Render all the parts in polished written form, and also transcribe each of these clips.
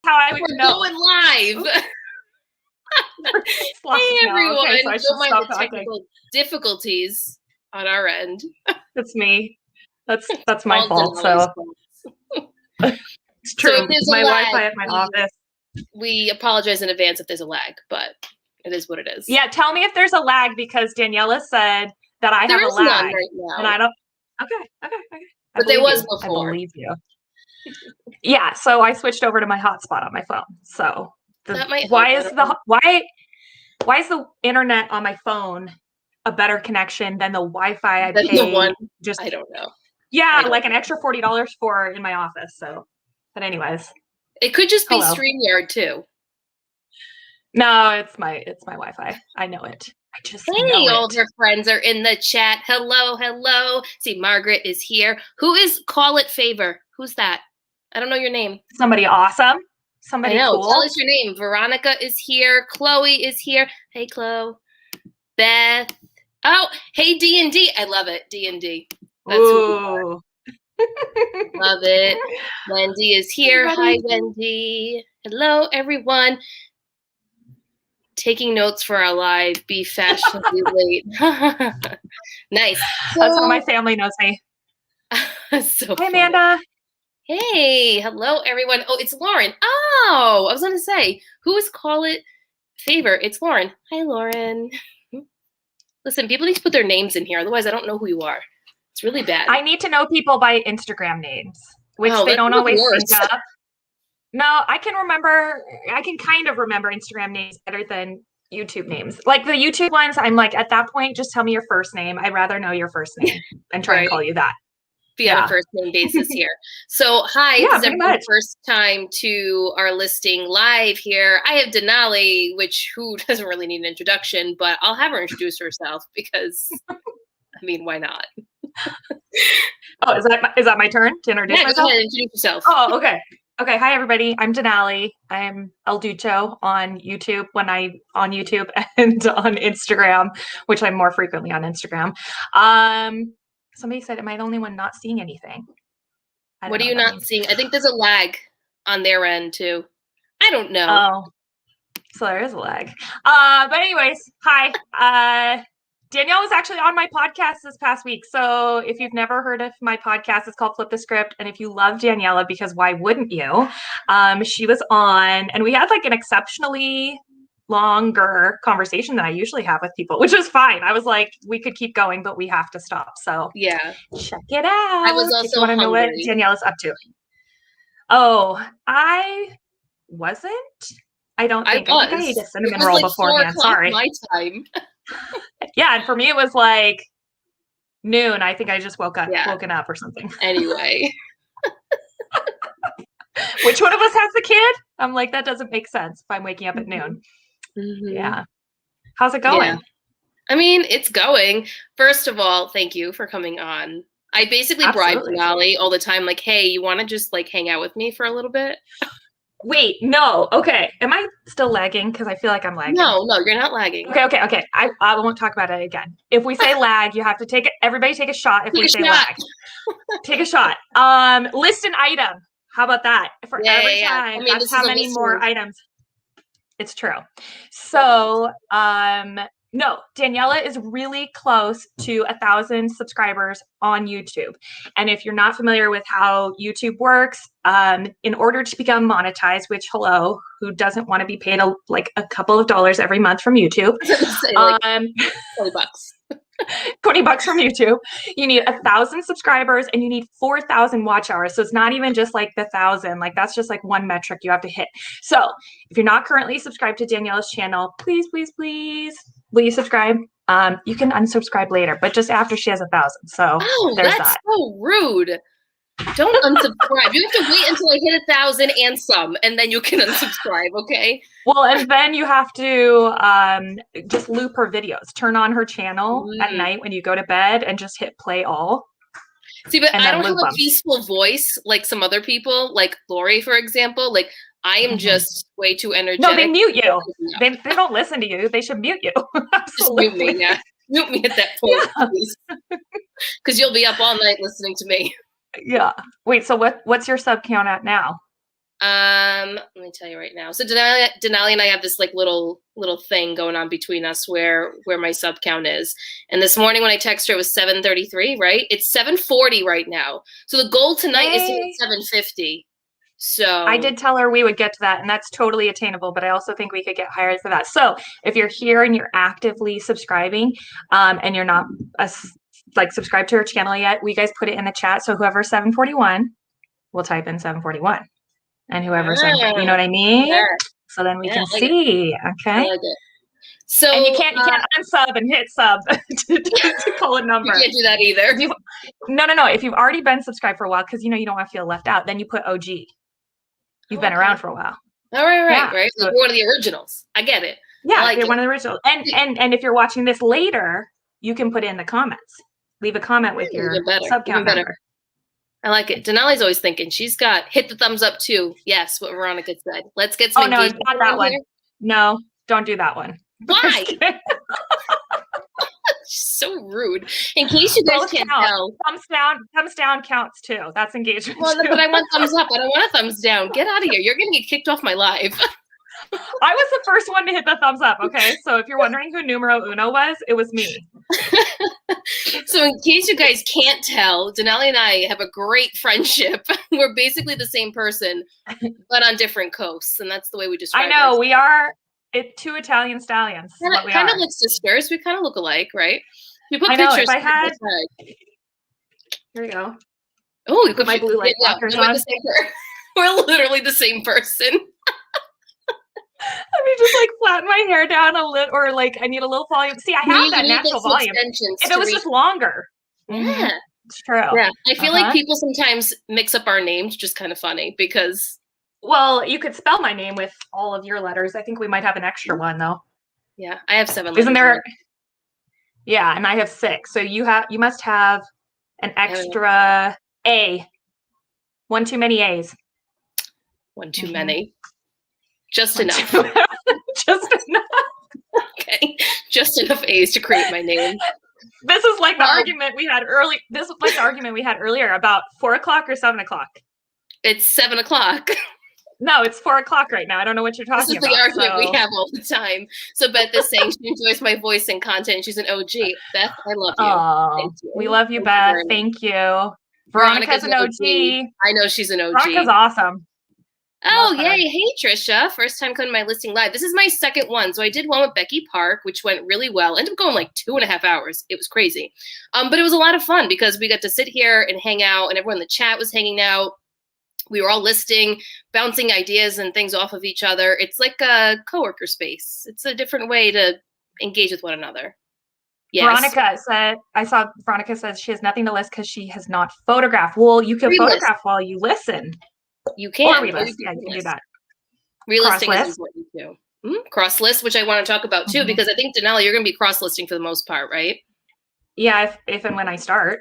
how I would know. We're going live. Hey everyone. Okay, so I should Don't mind stop the talking. technical difficulties on our end. That's me. That's my All fault. Denali's So fault. it's true. So if there's a my lag, Wi-Fi at my office. We apologize in advance if there's a lag, but it is what it is. Yeah, tell me if there's a lag because Daniela said that I There have a is none lag, right now. and I don't. Okay. But there was before. I believe you. Yeah, so I switched over to my hotspot on my phone. So why is the internet on my phone a better connection than the Wi-Fi I pay? The one, I don't know. Yeah, like an extra $40 for in my office. So, but anyways, it could just be StreamYard too. No, it's my Wi-Fi. I know it. I just know all of her friends are in the chat. Hello. See, Margaret is here. Who is Call It Favor? Who's that? I don't know your name. Somebody awesome. Somebody cool. Tell us your name. Veronica is here. Chloe is here. Hey, Chloe. Beth. Oh, hey, D&D. I love it. D&D. That's Ooh. Love it. Wendy is here. Hi, Wendy. Hello, everyone. Taking notes for our live. Be fashionably late. Nice. That's how my family knows me. So Hi, Amanda. Hey, hello, everyone. Oh, it's Lauren. Oh, I was going to say, who is Call It Favor? It's Lauren. Hi, Lauren. Listen, people need to put their names in here. Otherwise, I don't know who you are. It's really bad. I need to know people by Instagram names, which they don't always think of. No, I can kind of remember Instagram names better than YouTube names. Like the YouTube ones, I'm like, at that point, just tell me your first name. I'd rather know your first name and try and call you that. Be on a first name basis here. So, hi, this is everyone's first time to our listing live here. I have Denali, who doesn't really need an introduction, but I'll have her introduce herself because, I mean, why not? Oh, is that my turn to introduce myself? Go ahead, introduce yourself. Oh, okay. Okay, hi everybody. I'm Denali. I'm El Ducho on YouTube and on Instagram, which I'm more frequently on Instagram. Somebody said, am I the only one not seeing anything? What are you not seeing? I think there's a lag on their end too. I don't know. Oh, so there is a lag. But anyways, hi. Danielle was actually on my podcast this past week. So if you've never heard of my podcast, it's called Flip the Script. And if you love Daniela, because why wouldn't you? She was on, and we had like an exceptionally longer conversation than I usually have with people, which is fine. I was like, we could keep going, but we have to stop. So yeah, check it out. I was also if you want to know what Daniela's up to. Oh, I wasn't. I don't think I ate a cinnamon roll beforehand. Sorry. My time. Yeah, and for me it was like noon. I think I just woken up or something. Anyway. Which one of us has the kid? I'm like, that doesn't make sense if I'm waking up at noon. Mm-hmm. Yeah. How's it going? Yeah. I mean, it's going. First of all, thank you for coming on. I basically bribe Denali all the time, like, hey, you want to just like hang out with me for a little bit? Wait, no. Okay. Am I still lagging? Because I feel like I'm lagging. No, you're not lagging. Okay. I won't talk about it again. If we say lag, you have to everybody take a shot if we say lag. Take a shot. List an item. How about that? For every time. I mean, that's how many more items. It's true. So, no, Daniela is really close to 1,000 subscribers on YouTube. And if you're not familiar with how YouTube works, in order to become monetized, which who doesn't want to be paid a couple of dollars every month from YouTube? $20. $20 from YouTube. You need 1,000 subscribers and you need 4,000 watch hours. So it's not even just like the 1,000. Like that's just like one metric you have to hit. So if you're not currently subscribed to Daniela's channel, please, will you subscribe? You can unsubscribe later, but just after she has 1,000. So there's that's so rude. Don't unsubscribe. You have to wait until I hit 1,000 and some, and then you can unsubscribe, okay? Well, and then you have to just loop her videos. Turn on her channel at night when you go to bed and just hit play all. See, but I don't have a peaceful voice like some other people, like Lori, for example. Like, I am just way too energetic. No, they mute you. They don't listen to you. They should mute you. Absolutely. Just mute me, yeah. Mute me at that point, please. Because you'll be up all night listening to me. Yeah. Wait, so what's your sub count at now? Let me tell you right now. So Denali and I have this like little thing going on between us where my sub count is. And this morning when I text her, it was 733, right? It's 740 right now. So the goal tonight is to hit 750. So I did tell her we would get to that, and that's totally attainable, but I also think we could get higher for that. So if you're here and you're actively subscribing, and you're not subscribed to her channel yet, we guys put it in the chat. So whoever's 741 will type in 741. And whoever's you know what I mean? Yeah. So then we can see. Okay. I like it. So and you can't unsub and hit sub to call a number. You can't do that either. No. If you've already been subscribed for a while, because you don't want to feel left out, then you put OG. You've been around for a while. All right. Right. So you're one of the originals. I get it. Yeah, you're one of the originals. And if you're watching this later, you can put in the comments. Leave a comment with your sub count number. I like it. Denali's always thinking. She's got hit the thumbs up too. Yes, what Veronica said. Let's get some. Oh no, it's not that one. Here. No, don't do that one. Why? So rude. In case you guys can't tell, thumbs down counts too. That's engagement. Well, but I want thumbs up. I don't want a thumbs down. Get out of here. You're gonna get kicked off my live. I was the first one to hit the thumbs up. Okay, so if you're wondering who numero uno was, it was me. So in case you guys can't tell, Denali and I have a great friendship. We're basically the same person, but on different coasts, and that's the way we describe it. I know ourselves. We are two Italian stallions. Kind of like sisters. We kind of look alike, right? We put pictures. If I had, here we go. Oh, you put my blue light blockers on. We're literally the same person. Let me just flatten my hair down a little, or I need a little volume. See, I have that natural volume. If it was just longer. Yeah. It's true. Yeah. I feel like people sometimes mix up our names, just kind of funny because. Well, you could spell my name with all of your letters. I think we might have an extra one though. Yeah. I have 7 letters. Isn't there? Yeah. And I have 6. So you must have an extra A. One too many A's. One too many. Just enough. Just enough. Okay. Just enough A's to create my name. This is like the argument we had early. This is like the argument we had earlier about 4 o'clock or 7 o'clock. It's 7 o'clock. No, it's 4 o'clock right now. I don't know what you're talking about. This is the argument we have all the time. So Beth is saying she enjoys my voice and content. She's an OG. Beth, I love you. Thank you. We love you, Beth. Thank you. Veronica's an OG. I know she's an OG. Veronica's awesome. Oh, yay. Hey, Trisha. First time coming to my listing live. This is my second one. So I did one with Becky Park, which went really well. Ended up going 2.5 hours. It was crazy. But it was a lot of fun because we got to sit here and hang out and everyone in the chat was hanging out. We were all listing, bouncing ideas and things off of each other. It's like a coworker space. It's a different way to engage with one another. Yes. Veronica says she has nothing to list because she has not photographed. Well, you can photograph while you listen. You can. Or relist. Yeah, you can do that. Relisting is important too. Cross list, which I want to talk about too, because I think Denali, you're going to be cross listing for the most part, right? Yeah, if and when I start.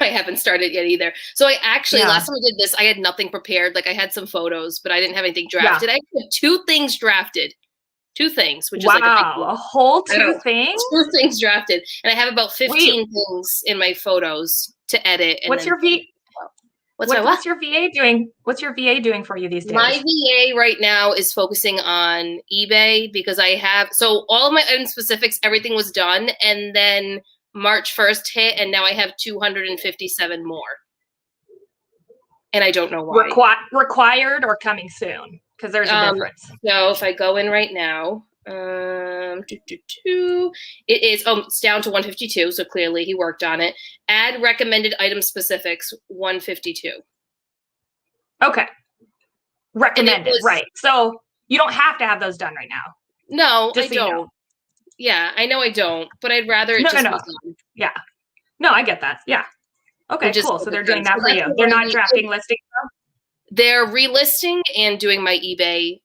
I haven't started yet either. So I actually, last time I did this, I had nothing prepared. I had some photos, but I didn't have anything drafted. I had 2 things drafted. 2 things, which is a whole 2 things? 2 things drafted. And I have about 15 things in my photos to edit. And what's your VA doing? What's your VA doing for you these days? My VA right now is focusing on eBay because so all of my item specifics, everything was done. And then March 1st hit, and now I have 257 more. And I don't know why. Required or coming soon? Because there's a difference. So if I go in right now, it is, it's down to 152. So clearly he worked on it. Add recommended item specifics, 152. Okay. Recommended, right. So you don't have to have those done right now. No, I don't. Yeah, I know I don't, but I'd rather it No. Yeah. No, I get that. Yeah. Okay, cool. So they're doing that for you. They're not drafting listings though? They're relisting and doing my eBay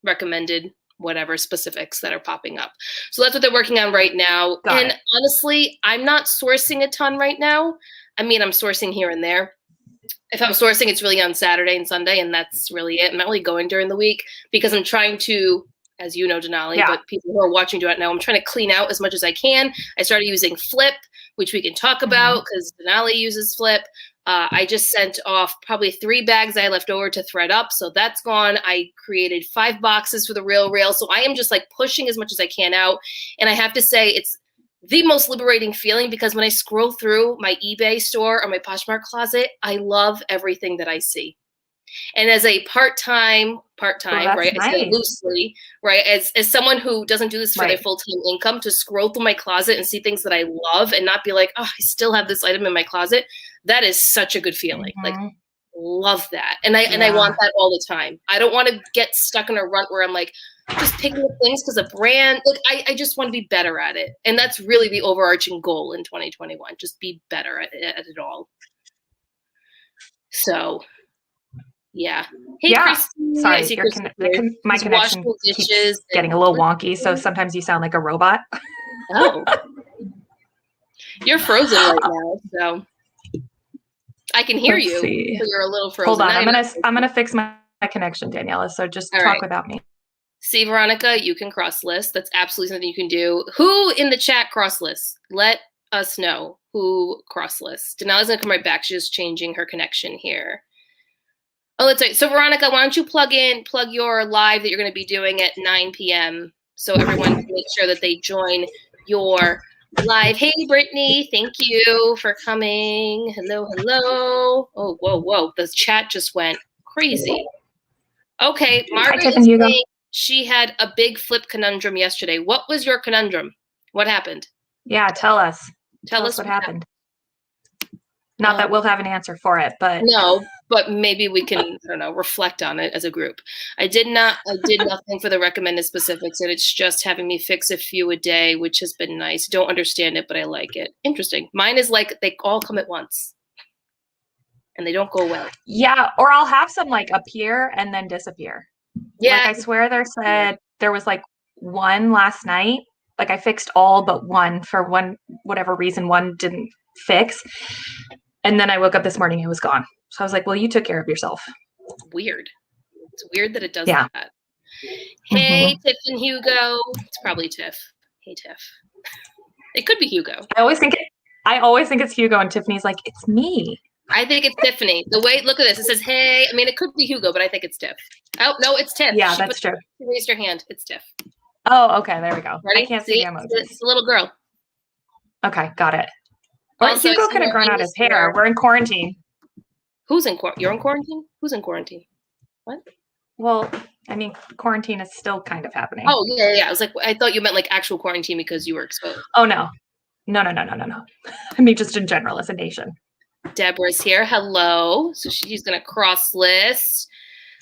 recommended whatever specifics that are popping up. So that's what they're working on right now. Honestly, I'm not sourcing a ton right now. I mean, I'm sourcing here and there. If I'm sourcing, it's really on Saturday and Sunday, and that's really it. I'm not really going during the week because I'm trying to, as you know, Denali, but people who are watching do it now, I'm trying to clean out as much as I can. I started using Flip, which we can talk about because Denali uses Flip. I just sent off probably 3 bags I left over to thread up. So that's gone. I created 5 boxes for the RealReal. So I am just like pushing as much as I can out. And I have to say it's the most liberating feeling because when I scroll through my eBay store or my Poshmark closet, I love everything that I see. And as a part-time, right? Nice. I say loosely, right? As someone who doesn't do this for their full-time income, to scroll through my closet and see things that I love and not be like, oh, I still have this item in my closet. That is such a good feeling. Like, love that. And I want that all the time. I don't want to get stuck in a rut where I'm like, just picking up things because a brand, like I just want to be better at it. And that's really the overarching goal in 2021. Just be better at it all. So yeah. Hey, Christy. Sorry, my connection keeps getting a little wonky, so sometimes you sound like a robot. Oh. You're frozen right now, so I can hear you. So you're a little frozen. Hold on, I'm gonna fix my connection, Daniela. So just talk without me. See, Veronica, you can cross list. That's absolutely something you can do. Who in the chat cross lists? Let us know who cross lists. Denali's gonna come right back. She's just changing her connection here. Oh, that's right. So Veronica, why don't you plug your live that you're going to be doing at 9 p.m. so everyone can make sure that they join your live. Hey, Brittany, thank you for coming. Hello. Oh, whoa. The chat just went crazy. Okay, Margaret is saying she had a big flip conundrum yesterday. What was your conundrum? What happened? Yeah, tell us. Tell us what happened. Not that we'll have an answer for it, but no, but maybe we can, I don't know, reflect on it as a group. I did nothing for the recommended specifics, and it's just having me fix a few a day, which has been nice. Don't understand it, but I like it. Interesting. Mine is like they all come at once and they don't go away. Yeah, or I'll have some like appear and then disappear. Yeah. Like I swear there was like one last night. Like I fixed all but one for whatever reason, one didn't fix. And then I woke up this morning, it was gone. So I was like, well, you took care of yourself. Weird. It's weird that it does that. Hey, Tiff and Hugo. It's probably Tiff. Hey, Tiff. It could be Hugo. I always think it's Hugo, and Tiffany's like, it's me. I think it's Tiffany. Look at this. It says, hey. I mean, it could be Hugo, but I think it's Tiff. Oh, no, it's Tiff. Yeah, that's true. She raised her hand. It's Tiff. Oh, okay. There we go. Ready? I can't see the emojis. It's a little girl. Okay, got it. Well, Hugo could have grown out his hair. We're in quarantine. Who's in quarantine? You're in quarantine? Who's in quarantine? What? Well, I mean, quarantine is still kind of happening. Oh, yeah. I was like, I thought you meant like actual quarantine because you were exposed. Oh, no. No. I mean, just in general as a nation. Deborah's here. Hello. So she's going to cross list.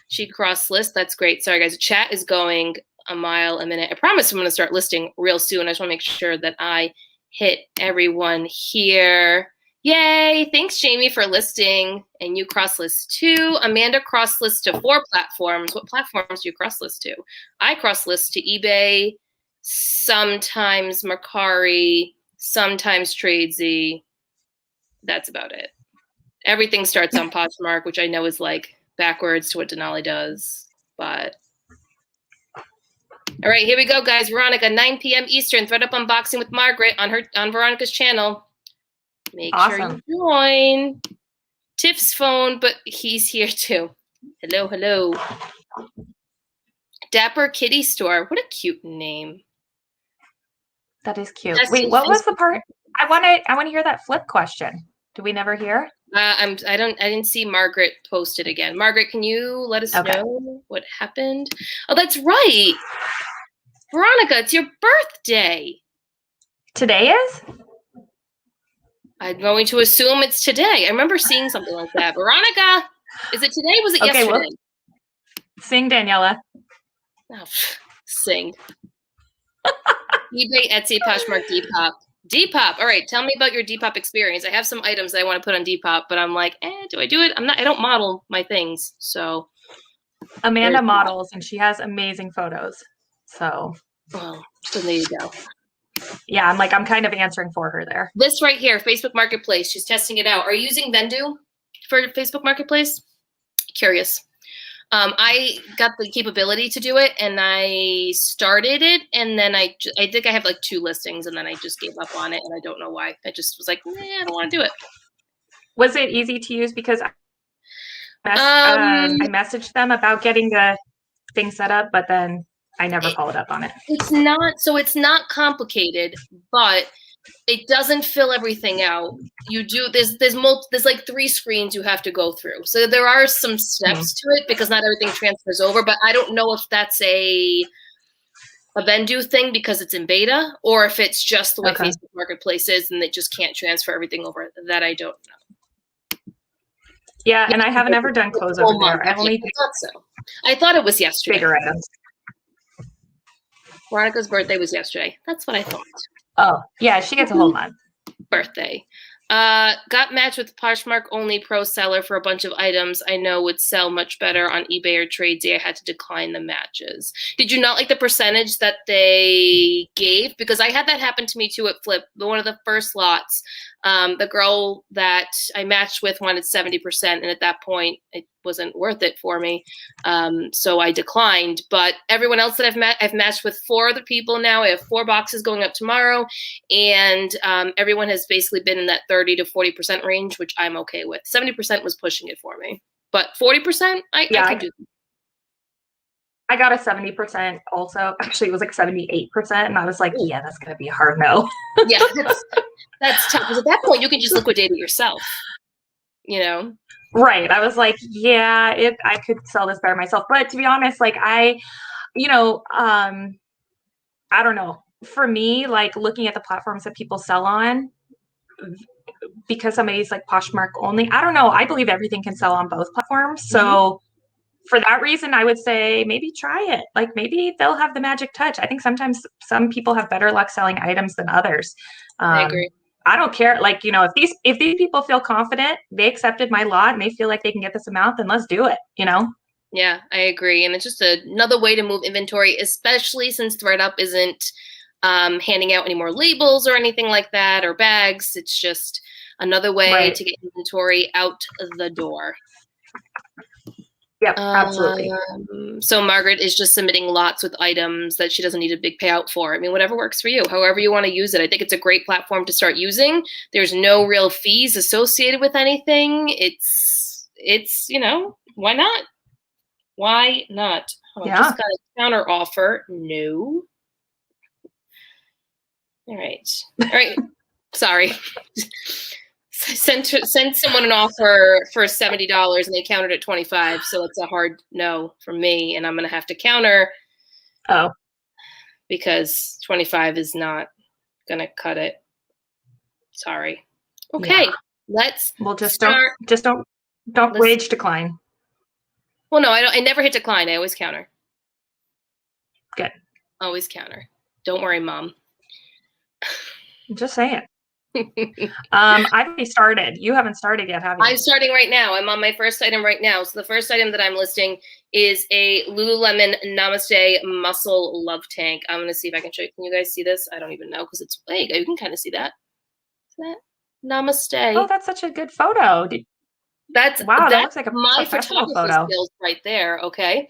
She cross list. That's great. Sorry, guys. The chat is going a mile a minute. I promise I'm going to start listing real soon. I just want to make sure that I hit everyone here. Yay. Thanks, Jamie, for listing. And you cross list too. Amanda cross list to 4 platforms. What platforms do you cross list to? I cross list to eBay, sometimes Mercari, sometimes Tradesy. That's about it. Everything starts on Poshmark, which I know is like backwards to what Denali does, but all right, here we go, guys. Veronica, 9 p.m. Eastern, thread up unboxing with Margaret on Veronica's channel. Make sure you join. Tiff's phone, but he's here too. Hello. Dapper Kitty Store. What a cute name. That is cute. Wait, what was the part? I want to hear that flip question. Do we never hear? I didn't see Margaret post it again. Margaret, can you let us know what happened? Oh, that's right. Veronica, it's your birthday. Today is? I'm going to assume it's today. I remember seeing something like that. Veronica, is it today? Was it yesterday? Well, sing, Daniela. Oh, sing. eBay, Etsy, Poshmark, Depop. Depop. All right, tell me about your Depop experience. I have some items that I want to put on Depop, but I'm like, do I do it? I don't model my things, so. Amanda models, and she has amazing photos. So. Well, so there you go. Yeah, I'm kind of answering for her there. This right here, Facebook Marketplace. She's testing it out. Are you using Vendoo for Facebook Marketplace? Curious. I got the capability to do it, and I started it, and then I think I have like 2 listings, and then I just gave up on it, and I don't know why. I just was like, I don't want to do it. Was it easy to use? Because I messaged them about getting the thing set up, but then I never followed up on it. It's not complicated, but it doesn't fill everything out. There's like 3 screens you have to go through. So there are some steps to it because not everything transfers over, but I don't know if that's a Vendoo thing because it's in beta, or if it's just the way Facebook Marketplace is and they just can't transfer everything over. That I don't know. Yeah, and I haven't ever done close over there. I thought it was yesterday. Bigger items. Veronica's birthday was yesterday. That's what I thought. Oh, yeah, she gets a whole month. Birthday. Got matched with Poshmark only pro seller for a bunch of items I know would sell much better on eBay or Tradesy. I had to decline the matches. Did you not like the percentage that they gave? Because I had that happen to me too at Flip. One of the first lots, the girl that I matched with wanted 70%, and at that point it wasn't worth it for me. So I declined. But everyone else that I've matched with 4 other people now. I have 4 boxes going up tomorrow, and everyone has basically been in that 30 to 40% range, which I'm okay with. 70% was pushing it for me, but 40%, I could do. I got a 70% also. Actually, it was like 78%, and I was like, yeah, that's gonna be a hard no. Yeah, that's tough. Because at that point, you can just liquidate it yourself. You know. Right. I was like, yeah, I could sell this better myself. But to be honest, like I don't know. For me, like looking at the platforms that people sell on, because somebody's like Poshmark only, I don't know. I believe everything can sell on both platforms. So for that reason, I would say maybe try it. Like maybe they'll have the magic touch. I think sometimes some people have better luck selling items than others. I agree. I don't care. Like, if these people feel confident, they accepted my lot and they feel like they can get this amount, then let's do it, Yeah, I agree. And it's just another way to move inventory, especially since ThreadUp isn't handing out any more labels or anything like that, or bags. It's just another way to get inventory out the door. Yep, absolutely. So Margaret is just submitting lots with items that she doesn't need a big payout for. I mean, whatever works for you, however you want to use it. I think it's a great platform to start using. There's no real fees associated with anything. It's why not? Why not? Oh, I just got a counter offer. No. All right. Sorry. Sent someone an offer for $70 and they countered at $25. So it's a hard no from me, and I'm gonna have to counter. Oh, because 25 is not gonna cut it. Sorry. Okay, let's. Well, don't rage decline. Well, no, I don't. I never hit decline. I always counter. Good. Always counter. Don't worry, Mom. I'm just saying. I've already started. You haven't started yet, have you? I'm starting right now. I'm on my first item right now. So the first item that I'm listing is a Lululemon Namaste Muscle Love Tank. I'm going to see if I can show you. Can you guys see this? I don't even know because it's big. You can kind of see that. Is that Namaste? Oh, that's such a good photo. That looks like a my photography photo. Skills right there. Okay.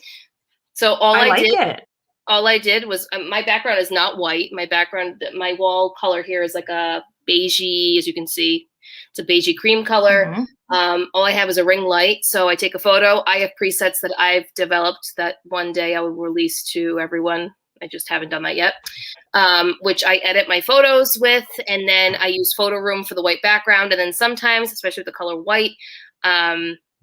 So all I did was my background is not white. My wall color here is like a beigey, as you can see. It's a beigey cream color. All I have is a ring light. So I take a photo. I have presets that I've developed that one day I will release to everyone. I just haven't done that yet, which I edit my photos with. And then I use Photo Room for the white background. And then sometimes, especially with the color white,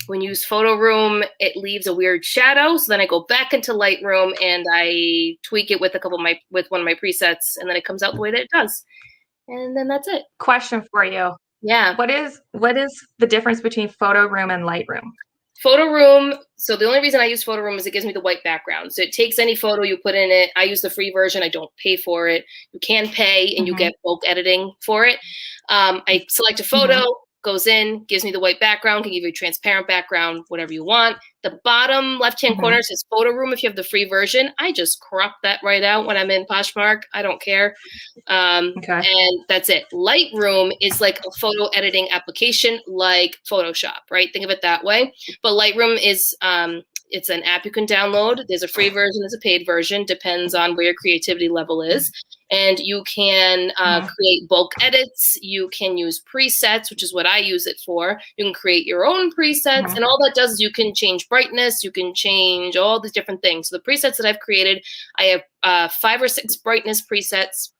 when you use Photo Room, it leaves a weird shadow. So then I go back into Lightroom and I tweak it with with one of my presets, and then it comes out the way that it does. And then that's it. Question for you. Yeah. What is the difference between Photo Room and Lightroom? Photo Room. So the only reason I use Photo Room is it gives me the white background. So it takes any photo you put in it. I use the free version. I don't pay for it. You can pay and you get bulk editing for it. I select a photo. Goes in, gives me the white background, can give you a transparent background, whatever you want. The bottom left-hand corner says Photo Room if you have the free version. I just crop that right out when I'm in Poshmark. I don't care. And that's it. Lightroom is like a photo editing application like Photoshop, right? Think of it that way. But Lightroom is it's an app you can download. There's a free version, there's a paid version, depends on where your creativity level is. And you can create bulk edits. You can use presets, which is what I use it for. You can create your own presets. And all that does is you can change brightness. You can change all these different things. So the presets that I've created, I have 5 or 6 brightness presets.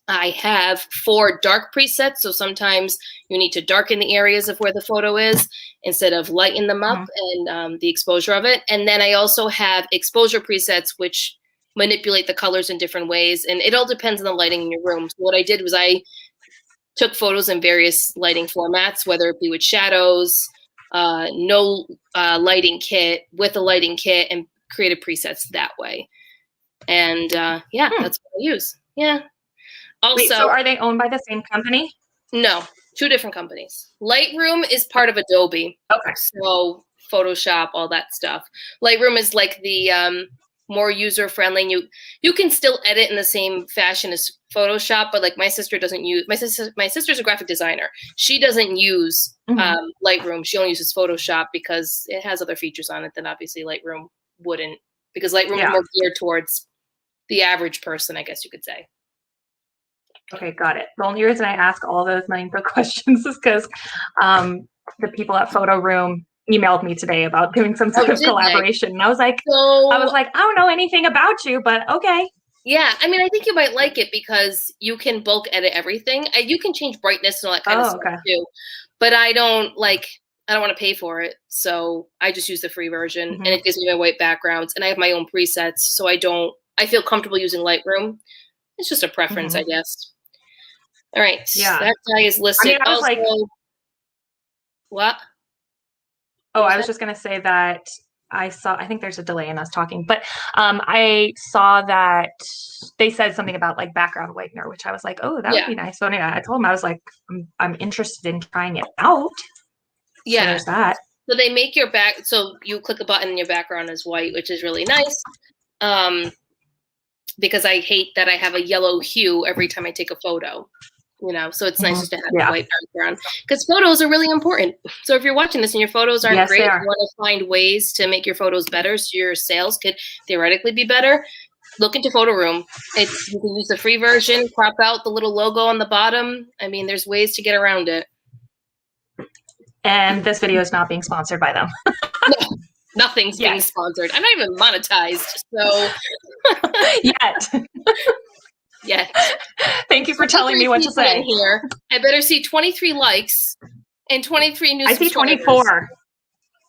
I have 4 dark presets. So sometimes you need to darken the areas of where the photo is instead of lighten them up and the exposure of it. And then I also have exposure presets, which manipulate the colors in different ways. And it all depends on the lighting in your room. So what I did was I took photos in various lighting formats, whether it be with shadows, no lighting kit, with a lighting kit, and created presets that way. And that's what I use. Yeah. Also, wait, so are they owned by the same company? No, 2 different companies. Lightroom is part of Adobe. Okay. So Photoshop, all that stuff. Lightroom is like the more user-friendly. You can still edit in the same fashion as Photoshop, but like my sister doesn't use, my sister's a graphic designer. She doesn't use Lightroom. She only uses Photoshop because it has other features on it that obviously Lightroom wouldn't, because Lightroom is more geared towards the average person, I guess you could say. Okay, got it. The only reason I ask all those mindful questions is because the people at Photo Room emailed me today about doing some sort of collaboration. And I was like, I don't know anything about you, but okay. Yeah, I mean, I think you might like it because you can bulk edit everything. You can change brightness and all that kind of stuff too. But I don't want to pay for it. So I just use the free version and it gives me my white backgrounds and I have my own presets. So I feel comfortable using Lightroom. It's just a preference, I guess. All right. Yeah. That guy is listed. I mean, I was also, like, what? Oh, I was just going to say that I think there's a delay in us talking, but I saw that they said something about like background whitener, which I was like, oh, that would be nice. So anyway, I told him, I was like, I'm interested in trying it out. Yeah. So there's that. So they make your so you click a button and your background is white, which is really nice. Because I hate that I have a yellow hue every time I take a photo. So it's nice just to have a white background because photos are really important. So if you're watching this and your photos aren't great, you want to find ways to make your photos better so your sales could theoretically be better, look into Photo Room. You can use the free version, crop out the little logo on the bottom. I mean, there's ways to get around it. And this video is not being sponsored by them. No, nothing's being sponsored. I'm not even monetized, so. Yet. Yeah. Thank you for telling me what to say. Here, I better see 23 likes and 23 new subscribers. I see 24.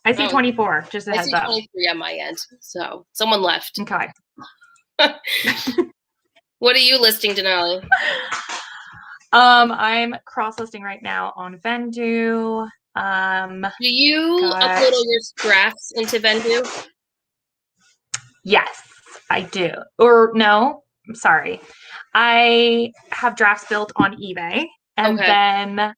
I see 24. Just a heads up. I see 23 on my end. So someone left. Okay. What are you listing, Denali? I'm cross-listing right now on Vendoo. Do you upload all your drafts into Vendoo? Yes, I do. Or no, I'm sorry. I have drafts built on eBay and then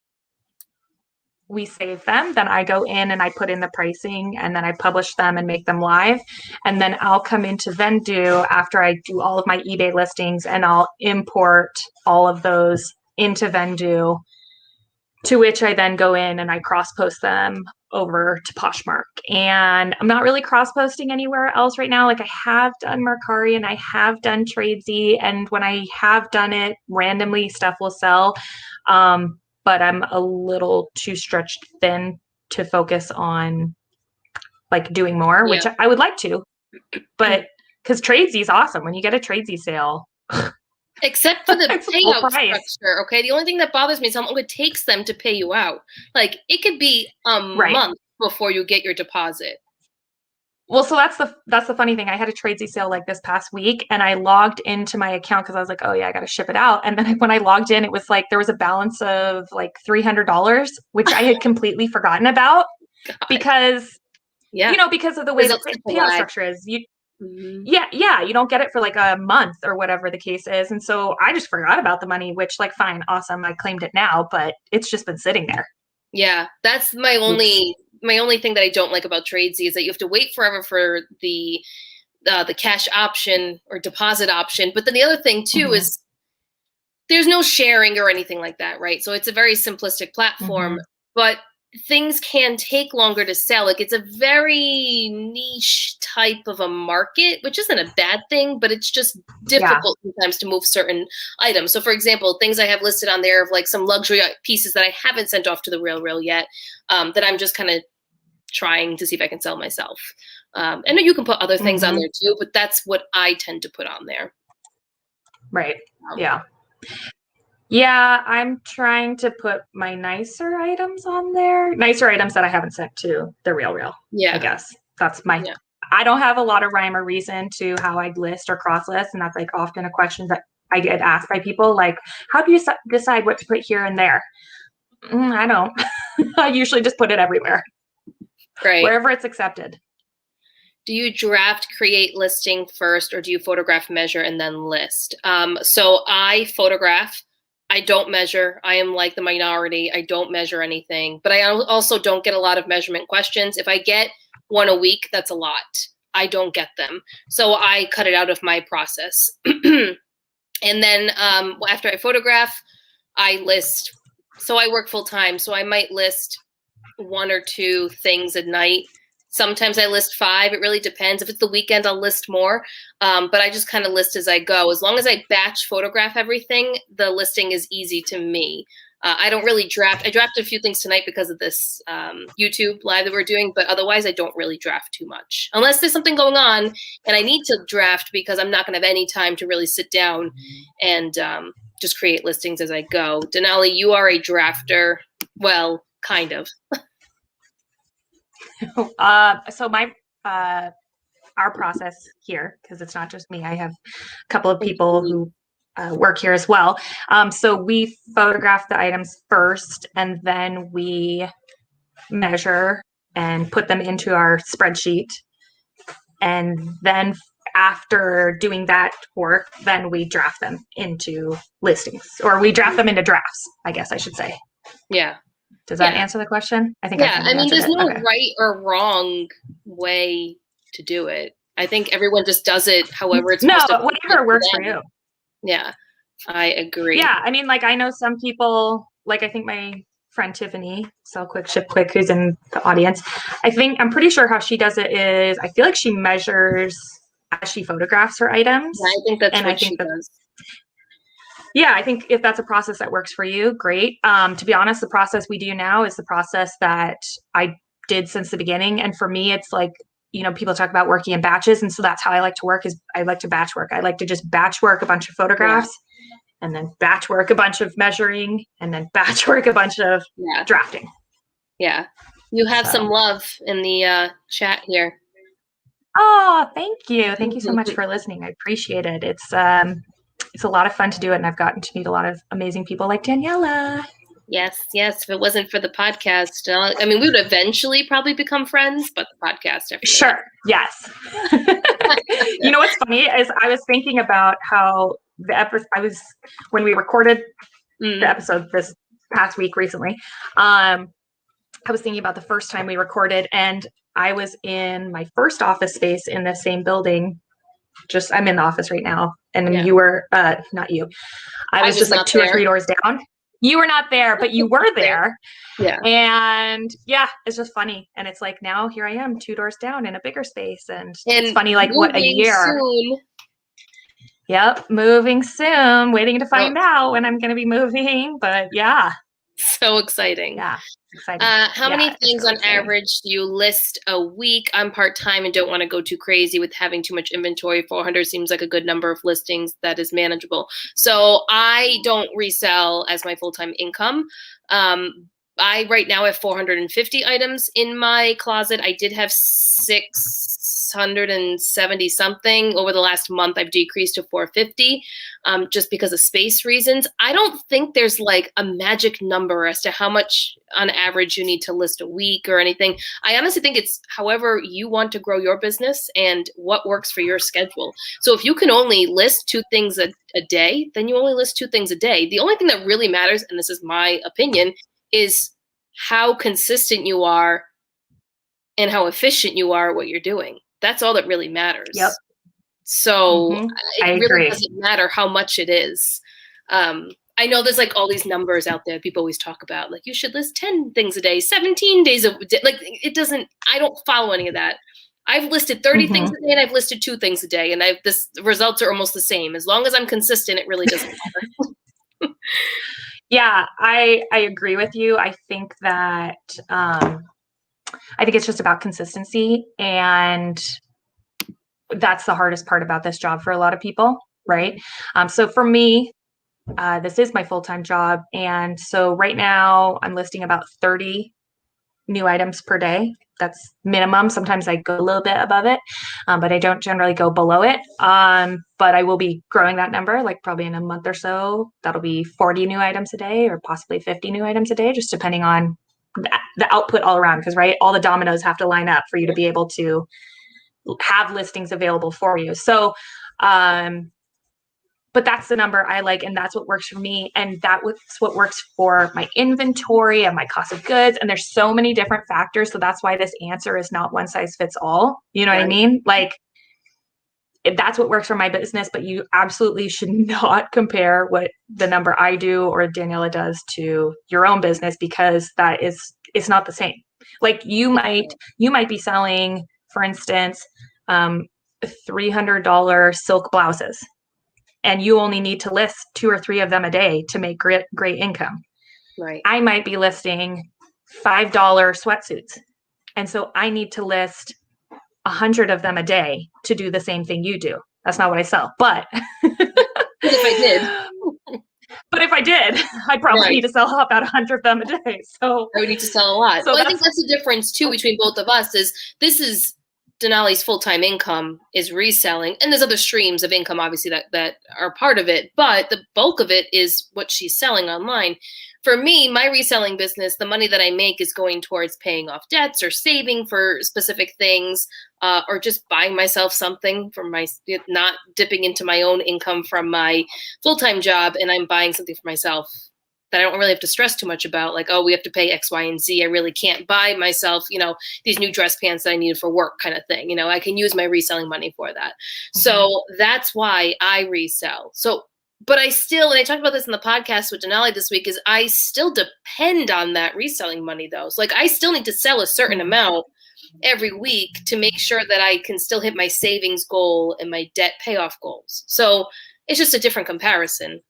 we save them. Then I go in and I put in the pricing and then I publish them and make them live. And then I'll come into Vendoo after I do all of my eBay listings and I'll import all of those into Vendoo, to which I then go in and I cross-post them over to Poshmark. And I'm not really cross-posting anywhere else right now. Like I have done Mercari and I have done Tradesy. And when I have done it, randomly stuff will sell. But I'm a little too stretched thin to focus on like doing more, which I would like to. But because Tradesy is awesome. When you get a Tradesy sale. Except for the payout structure, okay? The only thing that bothers me is how long it takes them to pay you out. Like, it could be a month before you get your deposit. Well, so that's the funny thing. I had a Tradesy sale like this past week, and I logged into my account because I was like, oh, yeah, I got to ship it out. And then when I logged in, it was like there was a balance of like $300, which I had completely forgotten about because, because of the way the payout structure is. You don't get it for like a month or whatever the case is. And so I just forgot about the money, which like, fine, awesome. I claimed it now, but it's just been sitting there. Yeah. That's my only thing that I don't like about Tradesy is that you have to wait forever for the cash option or deposit option. But then the other thing too is there's no sharing or anything like that. Right. So it's a very simplistic platform, but things can take longer to sell. Like, it's a very niche type of a market, which isn't a bad thing, but it's just difficult sometimes to move certain items. So for example, things I have listed on there of like some luxury pieces that I haven't sent off to the RealReal yet, that I'm just kind of trying to see if I can sell myself. And you can put other things on there too, but that's what I tend to put on there. Right. Yeah. Yeah, I'm trying to put my nicer items on there. Nicer items that I haven't sent to the RealReal. Yeah. I guess that's my, I don't have a lot of rhyme or reason to how I'd list or cross list. And that's like often a question that I get asked by people, like, how do you decide what to put here and there? I don't. I usually just put it everywhere. Right. Wherever it's accepted. Do you draft, create listing first, or do you photograph, measure, and then list? So I photograph. I don't measure. I am like the minority. I don't measure anything, but I also don't get a lot of measurement questions. If I get one a week, that's a lot. I don't get them. So I cut it out of my process. And then after I photograph, I list. So I work full time. So I might list 1 or 2 things a night. Sometimes I list 5. It really depends. If it's the weekend, I'll list more. But I just kind of list as I go. As long as I batch photograph everything, the listing is easy to me. I don't really draft. I drafted a few things tonight because of this YouTube live that we're doing, but otherwise I don't really draft too much. Unless there's something going on and I need to draft because I'm not going to have any time to really sit down and just create listings as I go. Denali, you are a drafter. Well, kind of. So my our process here, because it's not just me, I have a couple of people who work here as well. So we photograph the items first, and then we measure and put them into our spreadsheet. And then after doing that work, then we draft them into listings, or we draft them into drafts, I guess I should say. Yeah. Does that answer the question? I think. Yeah, I mean, there's no right or wrong way to do it. I think everyone just does it however it's supposed to. Whatever works for you. Yeah, I agree. Yeah, I mean, like, I know some people, like, I think my friend Tiffany, Sell Quick, Ship Quick, who's in the audience, I'm pretty sure how she does it is, I feel like she measures as she photographs her items. Yeah, I think that's what she does. Yeah, I think if that's a process that works for you, great. To be honest, the process we do now is the process that I did since the beginning. And for me, it's like, people talk about working in batches. And so that's how I like to work, is I like to batch work. I like to just batch work a bunch of photographs and then batch work a bunch of measuring and then batch work a bunch of drafting. Yeah. You have some love in the chat here. Oh, thank you. Thank you so much for listening. I appreciate it. It's a lot of fun to do it, and I've gotten to meet a lot of amazing people like Daniela. Yes. If it wasn't for the podcast, I mean, we would eventually probably become friends, but the podcast, definitely. Sure. Yes. You know what's funny is I was thinking about how when we recorded the episode this past week recently, I was thinking about the first time we recorded, and I was in my first office space in the same building. I'm in the office right now, and you were not you. I was just like 2 or 3 doors down. You were not there, but you were there. Yeah. And it's just funny. And it's like, now here I am 2 doors down in a bigger space. And it's funny, like, what a year. Soon. Yep. Moving soon. Waiting to find out when I'm going to be moving. But yeah. So exciting. Yeah. Exciting. How many things on average do you list a week? I'm part-time and don't want to go too crazy with having too much inventory. 400 seems like a good number of listings that is manageable. So I don't resell as my full-time income. I right now have 450 items in my closet. I did have 670 something. Over the last month, I've decreased to 450 just because of space reasons. I don't think there's like a magic number as to how much on average you need to list a week or anything. I honestly think it's however you want to grow your business and what works for your schedule. So if you can only list 2 things a day, then you only list 2 things a day. The only thing that really matters, and this is my opinion, is how consistent you are and how efficient you are at what you're doing. That's all that really matters. Yep. So I it really agree. doesn't matter how much it is. I know there's like all these numbers out there people always talk about, like you should list 10 things a day, 17 days a day. Like I don't follow any of that. I've listed 30 things a day and I've listed 2 things a day, and the results are almost the same. As long as I'm consistent, it really doesn't matter. Yeah, I agree with you. I think that I think it's just about consistency, and that's the hardest part about this job for a lot of people, right? So for me, this is my full-time job. And so right now I'm listing about 30 new items per day. That's minimum. Sometimes I go a little bit above it, but I don't generally go below it. But I will be growing that number, like probably in a month or so. That'll be 40 new items a day or possibly 50 new items a day, just depending on the output all around. Because, right, all the dominoes have to line up for you to be able to have listings available for you. So, but that's the number I like, and that's what works for me. And that's what works for my inventory and my cost of goods. And there's so many different factors. So that's why this answer is not one size fits all. You know what I mean? Like, that's what works for my business, but you absolutely should not compare what the number I do or Daniela does to your own business, because it's not the same. Like you might be selling, for instance, $300 silk blouses, and you only need to list 2 or 3 of them a day to make great income. Right. I might be listing $5 sweatsuits. And so I need to list 100 of them a day to do the same thing you do. That's not what I sell, but if I did, I'd probably need to sell about 100 of them a day. So I would need to sell a lot. So I think that's the difference too between both of us. This is Denali's full-time income is reselling, and there's other streams of income obviously that are part of it, but the bulk of it is what she's selling online. For me, my reselling business, the money that I make is going towards paying off debts or saving for specific things, or just buying myself something from not dipping into my own income from my full-time job, and I'm buying something for myself that I don't really have to stress too much about, like, oh, we have to pay X, Y, and Z. I really can't buy myself, these new dress pants that I need for work kind of thing. I can use my reselling money for that. Mm-hmm. So that's why I resell. So, but I still, and I talked about this in the podcast with Denali this week, is I still depend on that reselling money though. So like I still need to sell a certain amount every week to make sure that I can still hit my savings goal and my debt payoff goals. So it's just a different comparison.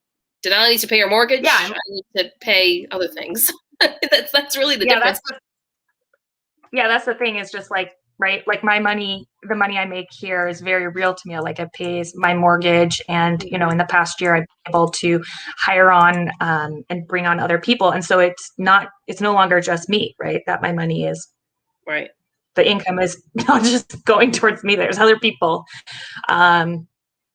Denali needs to pay her mortgage. Yeah, I need to pay other things. that's really the difference. That's the thing, is just like, right, like my money, the money I make here is very real to me. Like it pays my mortgage, and in the past year I've been able to hire on and bring on other people, and so it's no longer just me, right? That my money is right. The income is not just going towards me. There's other people.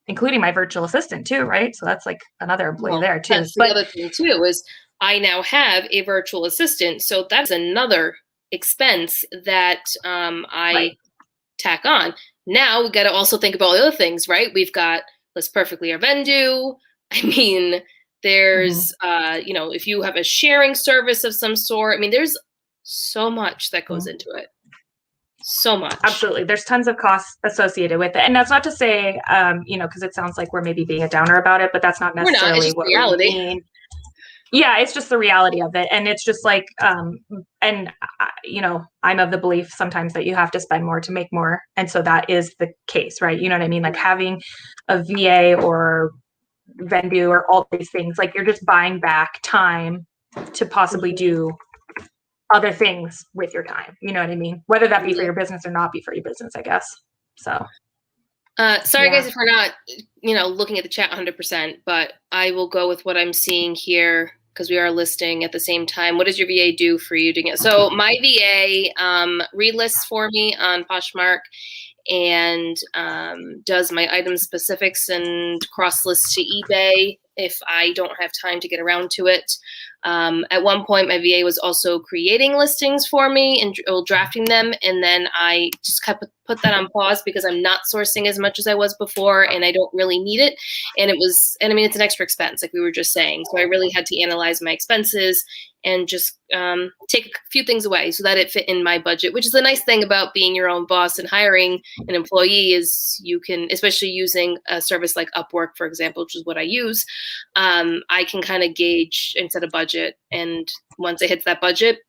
Including my virtual assistant too, right? So that's like another employee there too. That's the other thing too, is I now have a virtual assistant. So that's another expense that I tack on. Now we got to also think about other things, right? We've got List Perfectly or Vendoo. I mean, there's, if you have a sharing service of some sort, I mean, there's so much that goes into it. So much. Absolutely. There's tons of costs associated with it. And that's not to say, because it sounds like we're maybe being a downer about it, but that's not necessarily what reality. We mean. Yeah, it's just the reality of it. And it's just like, I'm of the belief sometimes that you have to spend more to make more. And so that is the case, right? You know what I mean? Like having a VA or Vendoo or all these things, like you're just buying back time to possibly do other things with your time. You know what I mean? Whether that be for your business or not be for your business, I guess. So. Sorry guys, if we're not, looking at the chat 100%, but I will go with what I'm seeing here because we are listing at the same time. What does your VA do for you to get? So my VA relists for me on Poshmark and does my item specifics and cross lists to eBay if I don't have time to get around to it. At one point, my VA was also creating listings for me and drafting them. And then I just put that on pause because I'm not sourcing as much as I was before, and I don't really need it. And it's an extra expense, like we were just saying. So I really had to analyze my expenses and just take a few things away so that it fit in my budget, which is the nice thing about being your own boss and hiring an employee is you can, especially using a service like Upwork, for example, which is what I use, I can kind of gauge and set a budget. And once it hits that budget,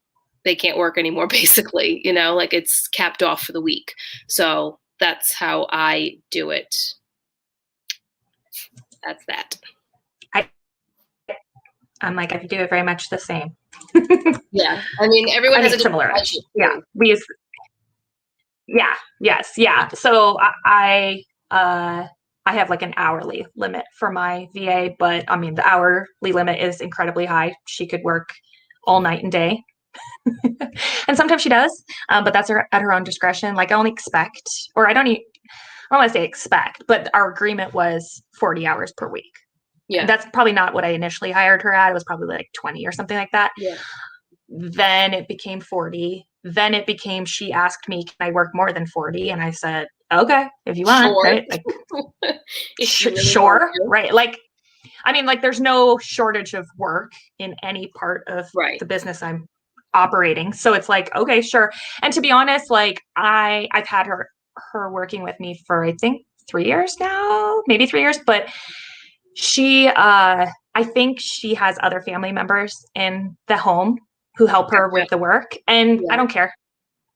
they can't work anymore, basically, like it's capped off for the week. So that's how I do it. That's that. I'm like, I do it very much the same. Yeah. I mean, everyone has a similar. budget. Yeah. We use, yeah. Yes. Yeah. So I have like an hourly limit for my VA, but I mean, the hourly limit is incredibly high. She could work all night and day. And sometimes she does, but that's at her own discretion. Like I only expect, or I don't want to say expect, but our agreement was 40 hours per week. Yeah. That's probably not what I initially hired her at. It was probably like 20 or something like that. Yeah. Then it became 40. Then it became, she asked me, can I work more than 40? And I said, okay, if you want, sure. right? Like, sure. Right. Like, I mean, like there's no shortage of work in any part of the business I'm operating. So it's like, okay, sure. And to be honest, like I've had her working with me for, I think 3 years now, maybe 3 years, but she, I think she has other family members in the home who help her with the work. And I don't care.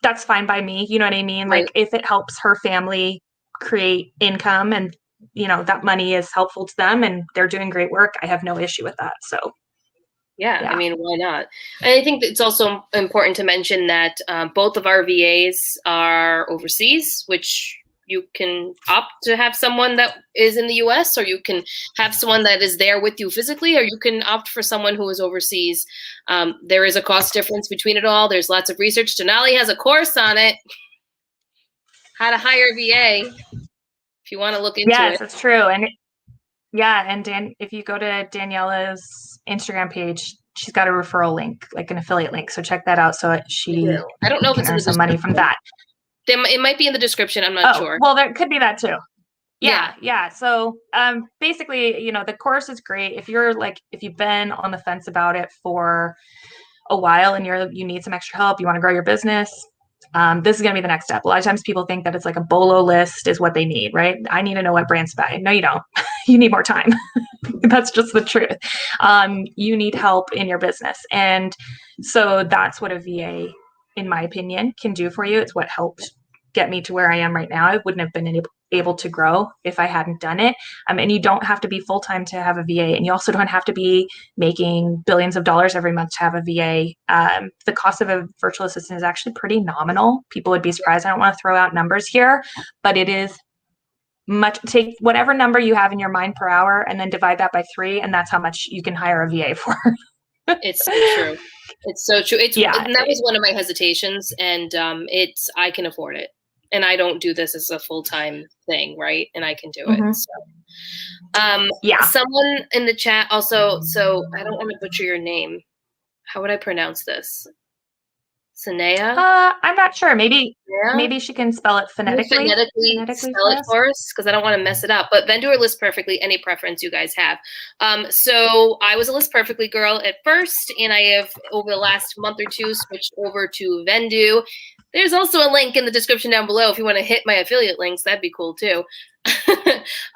That's fine by me. You know what I mean? Like if it helps her family create income and, that money is helpful to them and they're doing great work, I have no issue with that. So. Yeah, I mean, why not? And I think it's also important to mention that both of our VAs are overseas, which you can opt to have someone that is in the US, or you can have someone that is there with you physically, or you can opt for someone who is overseas. There is a cost difference between it all. There's lots of research. Denali has a course on it, how to hire a VA, if you want to look into it. Yes, it's true. And if you go to Daniela's Instagram page, she's got a referral link, like an affiliate link. So check that out. So I don't know if it's earn some money from that. It might be in the description. I'm not sure. Well, there could be that too. Yeah. So basically, the course is great. If you've been on the fence about it for a while and you need some extra help, you want to grow your business, this is going to be the next step. A lot of times people think that it's like a bolo list is what they need, right? I need to know what brands to buy. No, you don't. You need more time. That's just the truth. You need help in your business. And so that's what a VA, in my opinion, can do for you. It's what helped get me to where I am right now. I wouldn't have been able to grow if I hadn't done it. And you don't have to be full-time to have a VA. And you also don't have to be making billions of dollars every month to have a VA. The cost of a virtual assistant is actually pretty nominal. People would be surprised. I don't want to throw out numbers here, but it is much. Take whatever number you have in your mind per hour and then divide that by 3. And that's how much you can hire a VA for. It's so true. It's so true. And that was one of my hesitations, and I can afford it, and I don't do this as a full-time thing, right? And I can do it. So, someone in the chat also. So I don't want to butcher your name. How would I pronounce this? Sanea? I'm not sure. Maybe she can spell it phonetically. Spell it for us, because I don't want to mess it up. But Vendoo or List Perfectly, any preference you guys have. So I was a List Perfectly girl at first, and I have, over the last month or two, switched over to Vendoo. There's also a link in the description down below if you want to hit my affiliate links. That'd be cool too.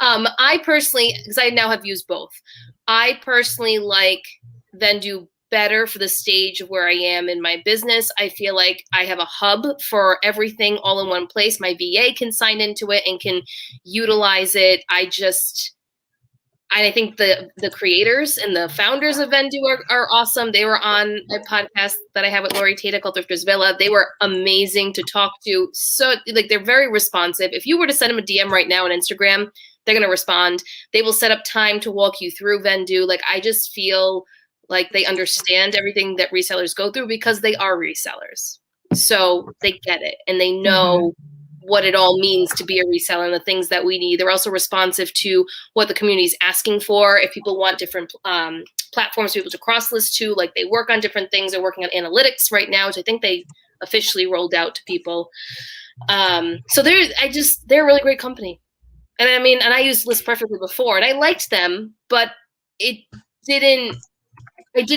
I personally, because I now have used both, I personally like Vendoo better for the stage of where I am in my business. I feel like I have a hub for everything all in one place. My VA can sign into it and can utilize it. I think the creators and the founders of Vendoo are awesome. They were on a podcast that I have with Lori Tada called Thrifters Villa. They were amazing to talk to. So they're very responsive. If you were to send them a DM right now on Instagram, they're going to respond. They will set up time to walk you through Vendoo. I just feel like they understand everything that resellers go through because they are resellers. So they get it and they know what it all means to be a reseller and the things that we need. They're also responsive to what the community is asking for. If people want different platforms for people to cross list to. Like they work on different things. They're working on analytics right now, which I think they officially rolled out to people. So they're a really great company. And I mean, and I used List Perfectly before and I liked them, but I didn't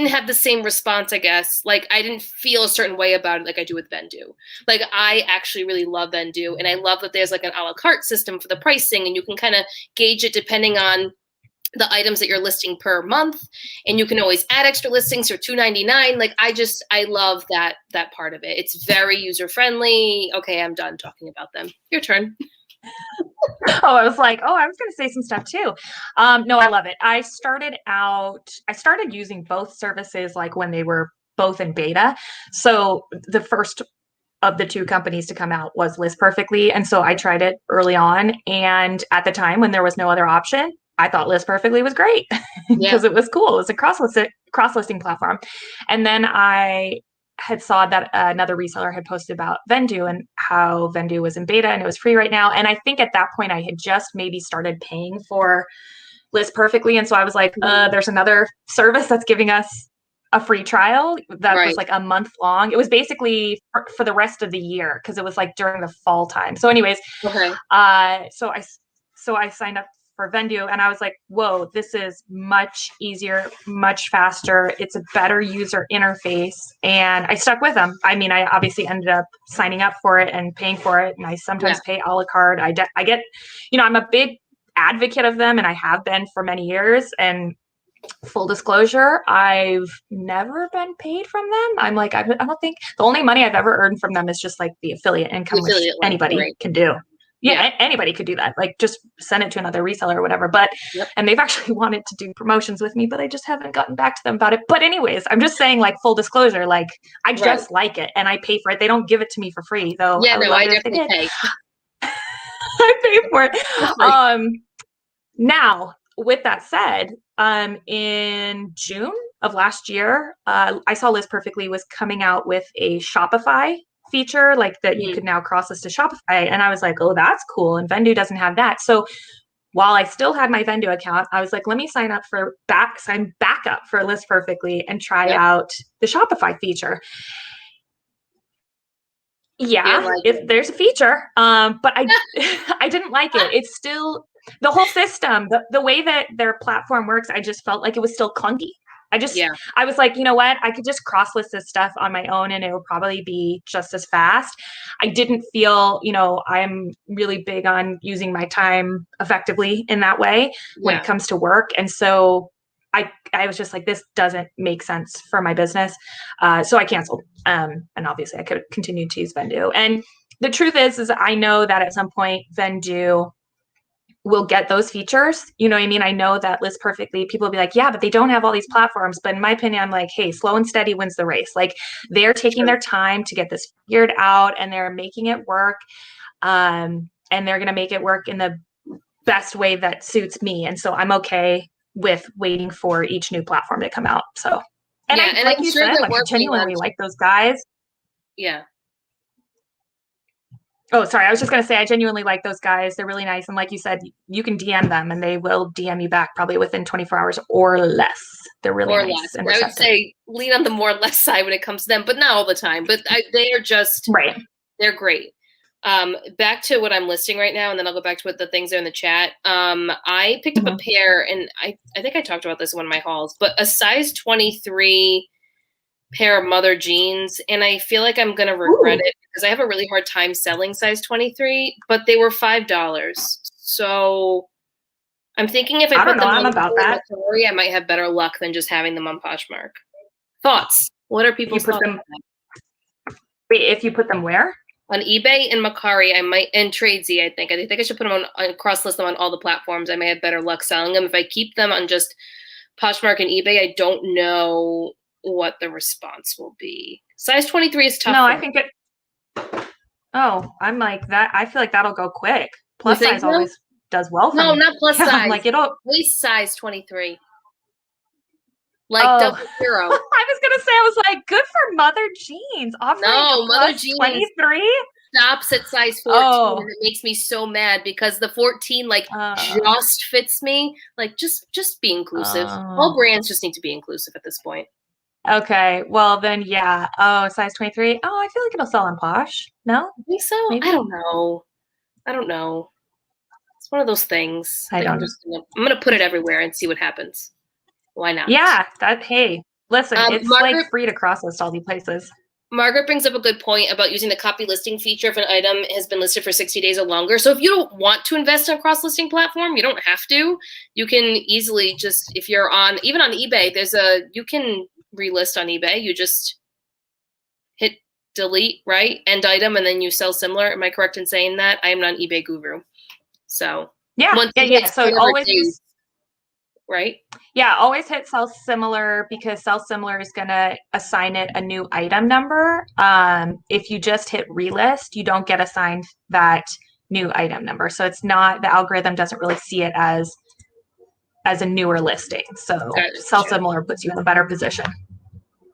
have the same response, I guess. Like I didn't feel a certain way about it like I do with Vendoo. Like I actually really love Vendoo, and I love that there's like an a la carte system for the pricing, and you can kind of gauge it depending on the items that you're listing per month, and you can always add extra listings for $2.99. Like I love that part of it. It's very user friendly. Okay, I'm done talking about them. Your turn. I was like, I was going to say some stuff too. No, I love it. I started using both services like when they were both in beta. So the first of the two companies to come out was List Perfectly. And so I tried it early on. And at the time when there was no other option, I thought List Perfectly was great because it was cool. It was a cross-listing platform. And then I had saw that another reseller had posted about Vendoo and how Vendoo was in beta and it was free right now. And I think at that point I had just maybe started paying for List Perfectly. And so I was like, there's another service that's giving us a free trial that was like a month long. It was basically for the rest of the year because it was like during the fall time. So anyways, so I signed up for Vendoo and I was like, whoa, this is much easier, much faster. It's a better user interface. And I stuck with them. I mean, I obviously ended up signing up for it and paying for it. And I sometimes pay a la carte. I get, I'm a big advocate of them and I have been for many years. And full disclosure, I've never been paid from them. I'm like, I don't think the only money I've ever earned from them is just like the affiliate income, which anybody can do. Anybody could do that. Like just send it to another reseller or whatever. But, and they've actually wanted to do promotions with me, but I just haven't gotten back to them about it. But anyways, I'm just saying like full disclosure, like I just like it and I pay for it. They don't give it to me for free though. I definitely pay. I pay for it. Now with that said, in June of last year, I saw List Perfectly was coming out with a Shopify feature like that you could now cross list to Shopify. And I was like, oh, that's cool. And Vendoo doesn't have that. So while I still had my Vendoo account, I was like, let me sign up for sign back up for List Perfectly and try out the Shopify feature. If there's a feature, but I didn't like it. It's still the whole system, the way that their platform works. I just felt like it was still clunky. I was like, you know what? I could just cross list this stuff on my own and it would probably be just as fast. I didn't feel, I'm really big on using my time effectively in that way when it comes to work. And so I was just like, this doesn't make sense for my business. So I canceled. And obviously I could continue to use Vendoo. And the truth is I know that at some point Vendoo will get those features. You know what I mean? I know that List Perfectly, people will be like, yeah, but they don't have all these platforms. But in my opinion, I'm like, hey, slow and steady wins the race. Like they're taking their time to get this figured out and they're making it work. And they're going to make it work in the best way that suits me. And so I'm okay with waiting for each new platform to come out. So, and like you said, like I genuinely like those guys. Yeah. Oh, sorry. I was just going to say, I genuinely like those guys. They're really nice. And like you said, you can DM them and they will DM you back probably within 24 hours or less. They're really nice. And I would say lean on the more or less side when it comes to them, but not all the time. But they are just, they're great. Back to what I'm listing right now, and then I'll go back to what the things are in the chat. I picked up a pair, and I think I talked about this in one of my hauls, but a size 23 pair of mother jeans, and I feel like I'm gonna regret it because I have a really hard time selling size 23, but they were $5. So I'm thinking if I put them on Mercari, I might have better luck than just having them on Poshmark. Thoughts? What are people's thoughts? If you put them where? On eBay and Mercari, I might, and Tradesy, I think I should put them on cross list them on all the platforms. I may have better luck selling them. If I keep them on just Poshmark and eBay, I don't know what the response will be. Size 23 is tough. No, I think I'm like that. I feel like that'll go quick. Plus size always does well for me. No, not plus size. Like waist size 23. Like double zero. I was gonna say, I was like, good for mother jeans. Offering mother jeans 23. stops at size 14 and it makes me so mad because the 14 just fits me. Like just be inclusive. All brands just need to be inclusive at this point. Okay. Well then, yeah. Oh, size 23. Oh, I feel like it'll sell on Posh. No? I think so. Maybe? I don't know. It's one of those things. I'm gonna put it everywhere and see what happens. Why not? Yeah. Hey, listen, it's like free to cross-list all these places. Margaret brings up a good point about using the copy listing feature if an item has been listed for 60 days or longer. So if you don't want to invest in a cross-listing platform, you don't have to. You can easily just, if you're on, even on eBay, you can relist on eBay. You just hit delete, right? End item, and then you sell similar. Am I correct in saying that? I am not an eBay guru. So yeah. So always use, right? Yeah, always hit sell similar because sell similar is going to assign it a new item number. If you just hit relist, you don't get assigned that new item number. So it's not, the algorithm doesn't really see it as a newer listing. So sell similar puts you in a better position.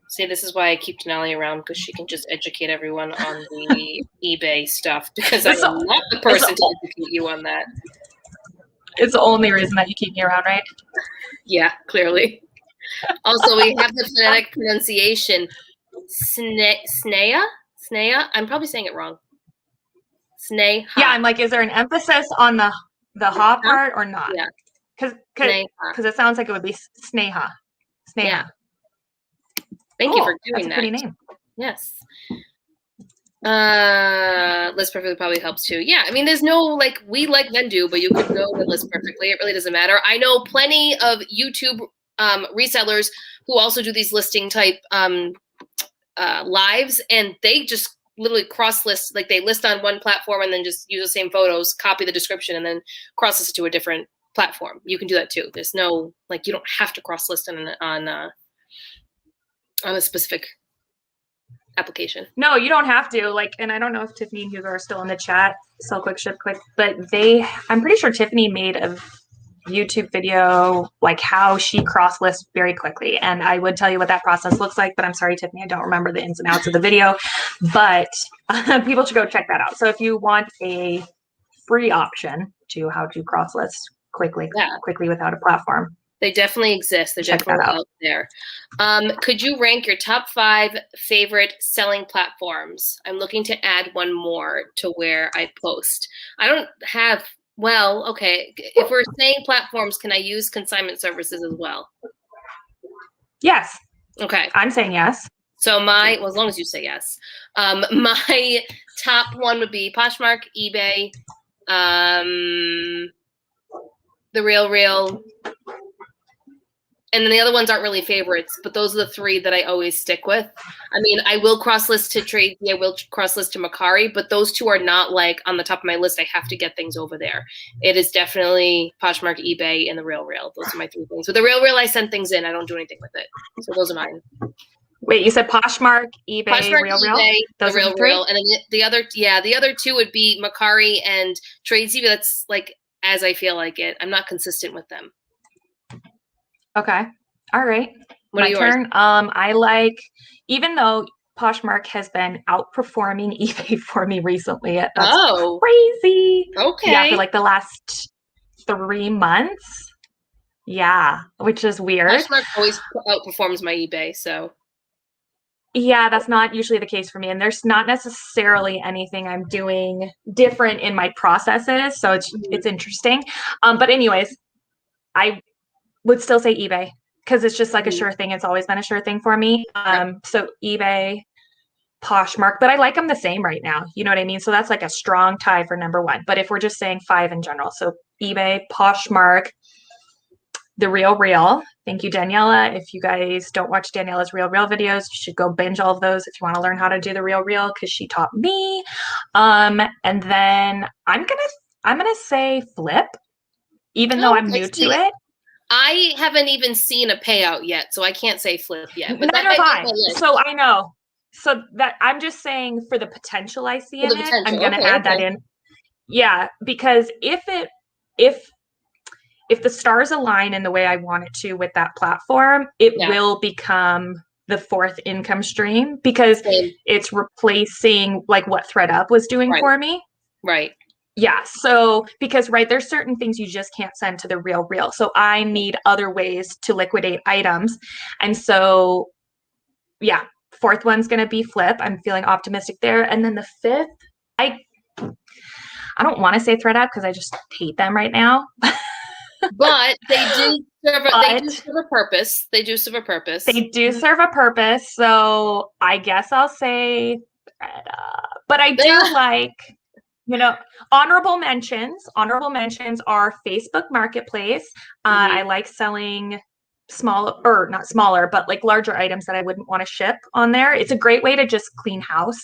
See, this is why I keep Denali around, because she can just educate everyone on the eBay stuff, because I'm not the person to educate you on that. It's the only reason that you keep me around, right? Yeah, clearly. Also, we have the phonetic pronunciation. Snea? I'm probably saying it wrong. Snea. Yeah, I'm like, is there an emphasis on the ha part or not? Yeah. Because it sounds like it would be Sneha. Yeah. Thank you for doing that. That's a pretty name. Yes. List Perfectly probably helps too. Yeah, I mean, there's no we like Vendoo, but you could go to List Perfectly. It really doesn't matter. I know plenty of YouTube resellers who also do these listing type lives, and they just literally cross list, like they list on one platform and then just use the same photos, copy the description, and then cross list it to a different platform. You can do that too. There's no you don't have to cross list on a specific application. No, you don't have to. And I don't know if Tiffany and Hugo are still in the chat. Sell quick, ship quick, but I'm pretty sure Tiffany made a YouTube video how she cross lists very quickly, and I would tell you what that process looks like. But I'm sorry, Tiffany, I don't remember the ins and outs of the video. But people should go check that out. So if you want a free option to how to cross list quickly without a platform. They definitely exist. They're definitely out there. Could you rank your top 5 favorite selling platforms? I'm looking to add one more to where I post. I don't have, okay. If we're saying platforms, can I use consignment services as well? Yes. Okay. I'm saying yes. So as long as you say yes. My top one would be Poshmark, eBay, the RealReal, and then the other ones aren't really favorites, but those are the 3 that I always stick with. I mean, I will cross-list to Tradesy, I will cross-list to Mercari, but those 2 are not on the top of my list. I have to get things over there. It is definitely Poshmark, eBay, and the RealReal. Those are my 3 things. With the RealReal, I send things in. I don't do anything with it. So those are mine. Wait, you said Poshmark, eBay, RealReal? eBay, those the RealReal, and then the other 2 would be Mercari and Tradesy. That's as I feel like it. I'm not consistent with them. Okay. All right. What are yours? Turn. I even though Poshmark has been outperforming eBay for me recently. That's crazy. Okay. Yeah, for the last 3 months. Yeah, which is weird. Poshmark always outperforms my eBay, so. Yeah, that's not usually the case for me. And there's not necessarily anything I'm doing different in my processes. So it's interesting. But anyways, I would still say eBay because it's just a sure thing. It's always been a sure thing for me. So eBay, Poshmark, but I like them the same right now. You know what I mean? So that's a strong tie for number 1. But if we're just saying 5 in general, so eBay, Poshmark, the RealReal. Thank you, Daniela. If you guys don't watch Daniela's RealReal videos, you should go binge all of those if you want to learn how to do the RealReal because she taught me. And then I'm gonna say Flip, even though I'm new to it. I haven't even seen a payout yet, so I can't say Flip yet. But neither have I. So I know. So that I'm just saying for the potential I see in it, I'm going to add that in. Yeah, because if the stars align in the way I want it to with that platform, it will become the fourth income stream because it's replacing like what ThreadUp was doing for me. Right. Yeah. So because there's certain things you just can't send to the RealReal. So I need other ways to liquidate items. And so yeah, fourth one's gonna be Flip. I'm feeling optimistic there. And then the fifth, I don't want to say ThreadUp because I just hate them right now. But they do serve a purpose. They do serve a purpose. They do serve a purpose. So I guess I'll say ThreadUp. But I do like, honorable mentions. Honorable mentions are Facebook Marketplace. I like selling not smaller, but like larger items that I wouldn't want to ship on there. It's a great way to just clean house.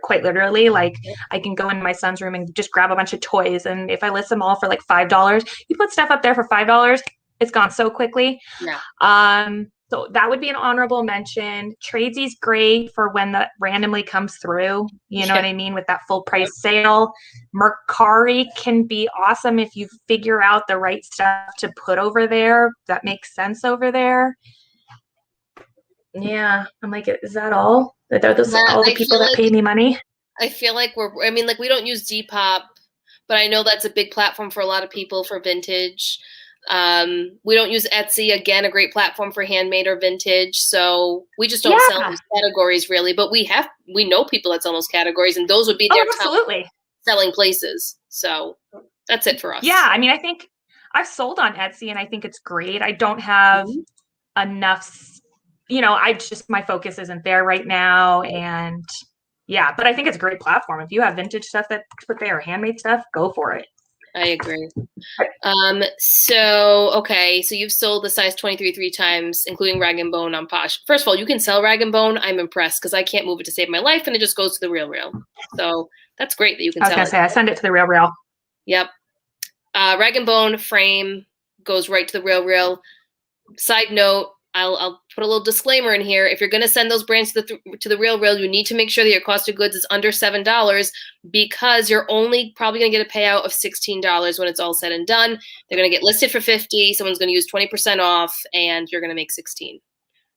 Quite literally, like I can go in my son's room and just grab a bunch of toys, and if I list them all for like $5, you put stuff up there for $5, it's gone so quickly. So that would be an honorable mention. Tradesy's great for when that randomly comes through, you know what I mean, with that full price sale. Mercari can be awesome if you figure out the right stuff to put over there that makes sense over there. Yeah, I'm like, is that all? Are those all the people that pay me money? I feel like we don't use Depop, but I know that's a big platform for a lot of people for vintage. We don't use Etsy, again, a great platform for handmade or vintage. So we just don't sell those categories really, but we know people that sell those categories, and those would be their top selling places. So that's it for us. Yeah, I mean, I think I've sold on Etsy and I think it's great. I don't have enough, my focus isn't there right now. And yeah, but I think it's a great platform. If you have vintage stuff that's put there or handmade stuff, go for it. I agree. So you've sold the size 23 3 times, including Rag & Bone on Posh. First of all, you can sell Rag & Bone. I'm impressed because I can't move it to save my life, and it just goes to the RealReal. So that's great that you can sell it. I was going to say, I send it to the RealReal. Yep. Rag & Bone frame goes right to the RealReal. Side note, I'll put a little disclaimer in here. If you're going to send those brands to the RealReal, you need to make sure that your cost of goods is under $7 because you're only probably going to get a payout of $16 when it's all said and done. They're going to get listed for $50. Someone's going to use 20% off, and you're going to make $16.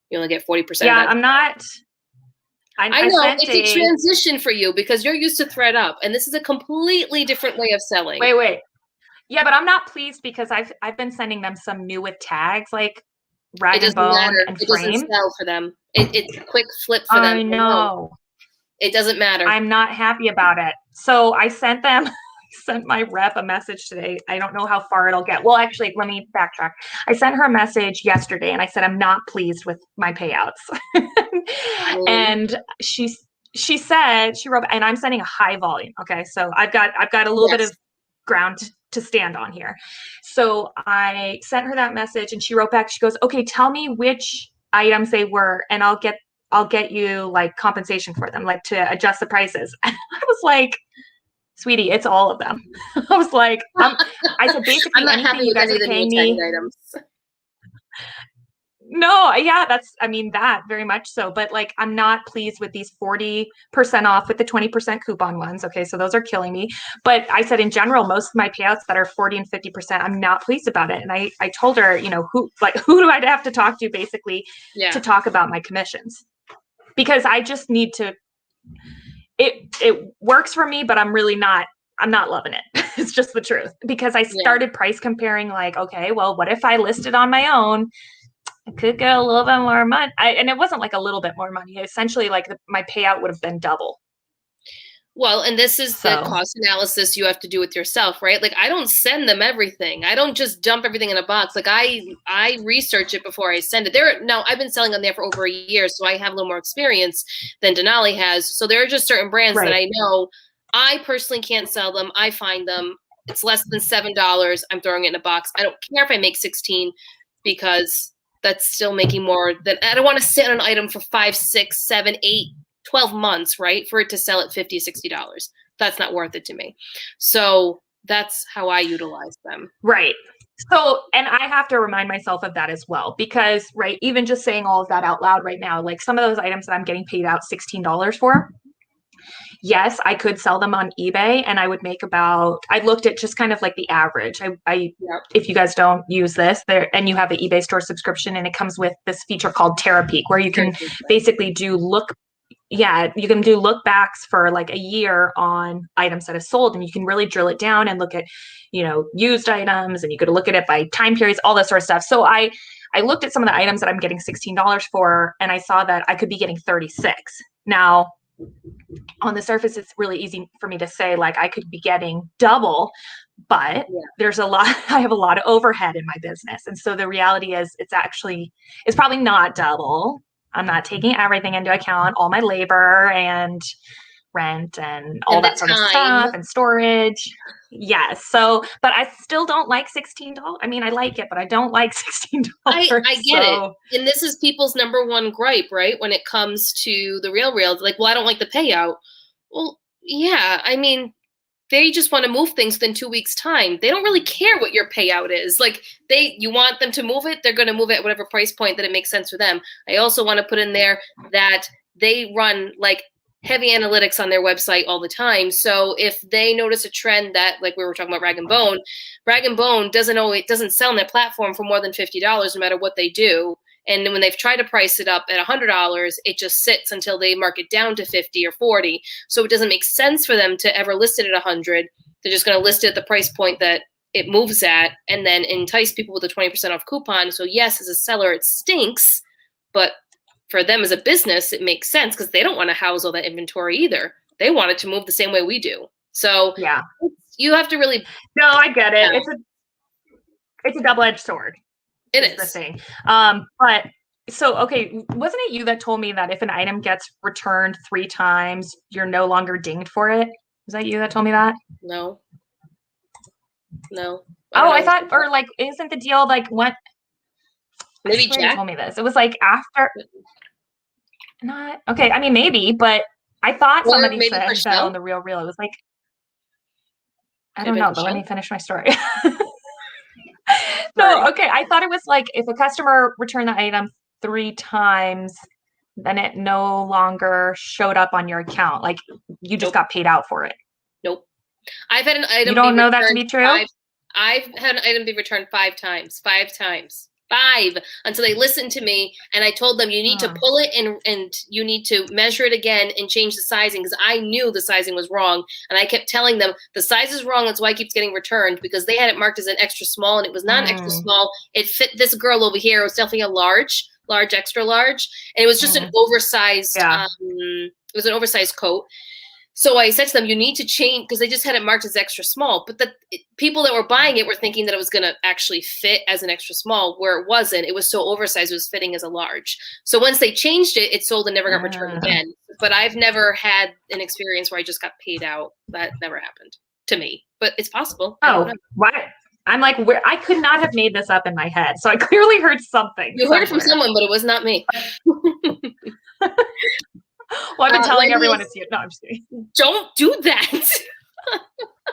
You only get 40%. Yeah, I'm not. I know it's a transition for you because you're used to ThreadUp, and this is a completely different way of selling. Wait. Yeah, but I'm not pleased because I've been sending them some new with tags like Rag & Bone and frame. It doesn't sell for them. It's a quick flip for them. I know. It doesn't matter. I'm not happy about it. So I sent my rep a message today. I don't know how far it'll get. Well, actually, let me backtrack. I sent her a message yesterday and I said, I'm not pleased with my payouts. And she said, she wrote, and I'm sending a high volume. Okay. So I've got a little bit of ground to stand on here. So I sent her that message and she wrote back, she goes, okay, tell me which items they were and I'll get you like compensation for them, like to adjust the prices. And I was like, sweetie, it's all of them. I was like, I said, basically I'm not anything happy you guys with are paying me. Items. No, yeah, that very much so. But like, I'm not pleased with these 40% off with the 20% coupon ones. Okay. So those are killing me. But I said in general, most of my payouts that are 40 and 50%, I'm not pleased about it. And I told her, who do I have to talk to basically to talk about my commissions? Because I just need to, it works for me, but I'm not loving it. It's just the truth because I started price comparing like, okay, well, what if I listed on my own? I could get a little bit more money. And it wasn't like a little bit more money. Essentially, like my payout would have been double. Well, and this is the cost analysis you have to do with yourself, right? Like I don't send them everything. I don't just dump everything in a box. Like I research it before I send it. Now I've been selling on there for over a year, so I have a little more experience than Denali has. So there are just certain brands that I know I personally can't sell them. I find them. It's less than $7. I'm throwing it in a box. I don't care if I make 16 because that's still making more than I don't want to sit on an item for 5, 6, 7, 8, 12 months, right? For it to sell at $50, $60. That's not worth it to me. So that's how I utilize them. Right. So, and I have to remind myself of that as well, because, right, even just saying all of that out loud right now, like some of those items that I'm getting paid out $16 for, yes, I could sell them on eBay and I would make about, I looked at just kind of like the average. If you guys don't use this there and you have an eBay store subscription, and it comes with this feature called TerraPeak, where you can basically do you can do look backs for like a year on items that have sold, and you can really drill it down and look at, used items, and you could look at it by time periods, all that sort of stuff. So I looked at some of the items that I'm getting $16 for, and I saw that I could be getting 36. Now, on the surface, it's really easy for me to say, like, I could be getting double, but there's I have a lot of overhead in my business. And so the reality is it's probably not double. I'm not taking everything into account, all my labor and rent and all that sort of stuff and storage. Yes. So, but I still don't like $16. I mean, I like it, but I don't like $16. I get it. And this is people's number one gripe, right? When it comes to the RealReal, like, well, I don't like the payout. Well, yeah, I mean, they just want to move things within 2 weeks' time. They don't really care what your payout is. Like, you want them to move it, they're going to move it at whatever price point that it makes sense for them. I also want to put in there that they run like heavy analytics on their website all the time. So if they notice a trend that, like we were talking about Rag & Bone doesn't sell on their platform for more than $50 no matter what they do. And when they've tried to price it up at $100, it just sits until they mark it down to 50 or 40. So it doesn't make sense for them to ever list it at 100. They're just going to list it at the price point that it moves at, and then entice people with a 20% off coupon. So yes, as a seller, it stinks, but for them as a business, it makes sense because they don't want to house all that inventory either. They want it to move the same way we do. So yeah, you have to really. No, I get it. Yeah. It's a double-edged sword. It is the thing. But so, okay, wasn't it you that told me that if an item gets returned 3 times, you're no longer dinged for it? Was that you that told me that? No. I thought, or like, isn't the deal like what? Maybe Jack told me this. It was like after. Not okay. I mean, maybe, but I thought somebody said that on the RealReal. It was like, I don't know, but let me finish my story. No, okay. I thought it was like if a customer returned the item 3 times, then it no longer showed up on your account. Like you just got paid out for it. Nope. I've had an item. You don't know that to be true? I've had an item be returned 5 times. 5 until they listened to me, and I told them you need to pull it and you need to measure it again and change the sizing, because I knew the sizing was wrong, and I kept telling them the size is wrong. That's why it keeps getting returned, because they had it marked as an extra small, and it was not an extra small. It fit this girl over here. It was definitely a large, extra large, and it was just an oversized. It was an oversized coat. So I said to them, you need to change, because they just had it marked as extra small. But the people that were buying it were thinking that it was going to actually fit as an extra small, where it wasn't. It was so oversized, it was fitting as a large. So once they changed it, it sold and never got returned again. But I've never had an experience where I just got paid out. That never happened to me. But it's possible. Oh, right. I'm like, I could not have made this up in my head. So I clearly heard something. You heard it from someone, but it was not me. Well, I've been telling everyone it's you. No, I'm just kidding. Don't do that.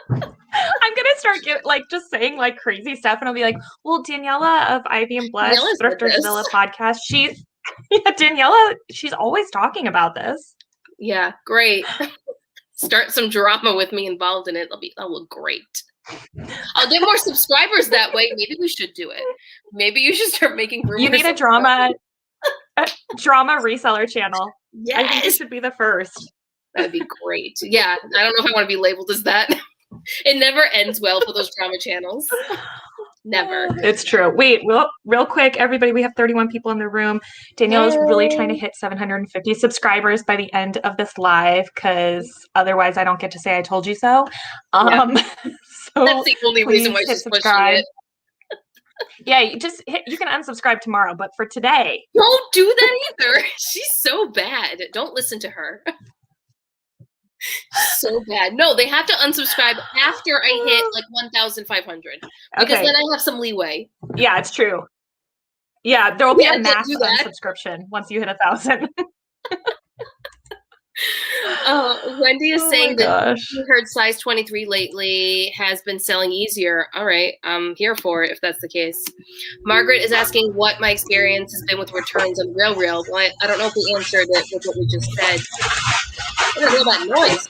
I'm gonna start just saying like crazy stuff, and I'll be like, "Well, Daniela of Ivy and Blush Thrifters Villa podcast, Daniela, she's always talking about this." Yeah, great. Start some drama with me involved in it. That'll look great. I'll get more subscribers that way. Maybe we should do it. Maybe you should start making rumors. You need a drama reseller channel. Yes. I think you should be the first. That'd be great. Yeah. I don't know if I want to be labeled as that. It never ends well for those drama channels. Never. It's true. Wait, real quick, everybody, we have 31 people in the room. Danielle is really trying to hit 750 subscribers by the end of this live, because otherwise I don't get to say I told you so. So that's the only reason why she's pushing it. Yeah, you can unsubscribe tomorrow, but for today. Don't do that either. She's so bad. Don't listen to her. So bad. No, they have to unsubscribe after I hit like 1,500, because then I have some leeway. Yeah, it's true. Yeah, there will be a mass unsubscription once you hit 1,000. Wendy is saying that she heard size 23 lately has been selling easier. All right, I'm here for it if that's the case. Margaret is asking what my experience has been with returns on RealReal. Well, I don't know if we answered it with what we just said. I don't know that noise.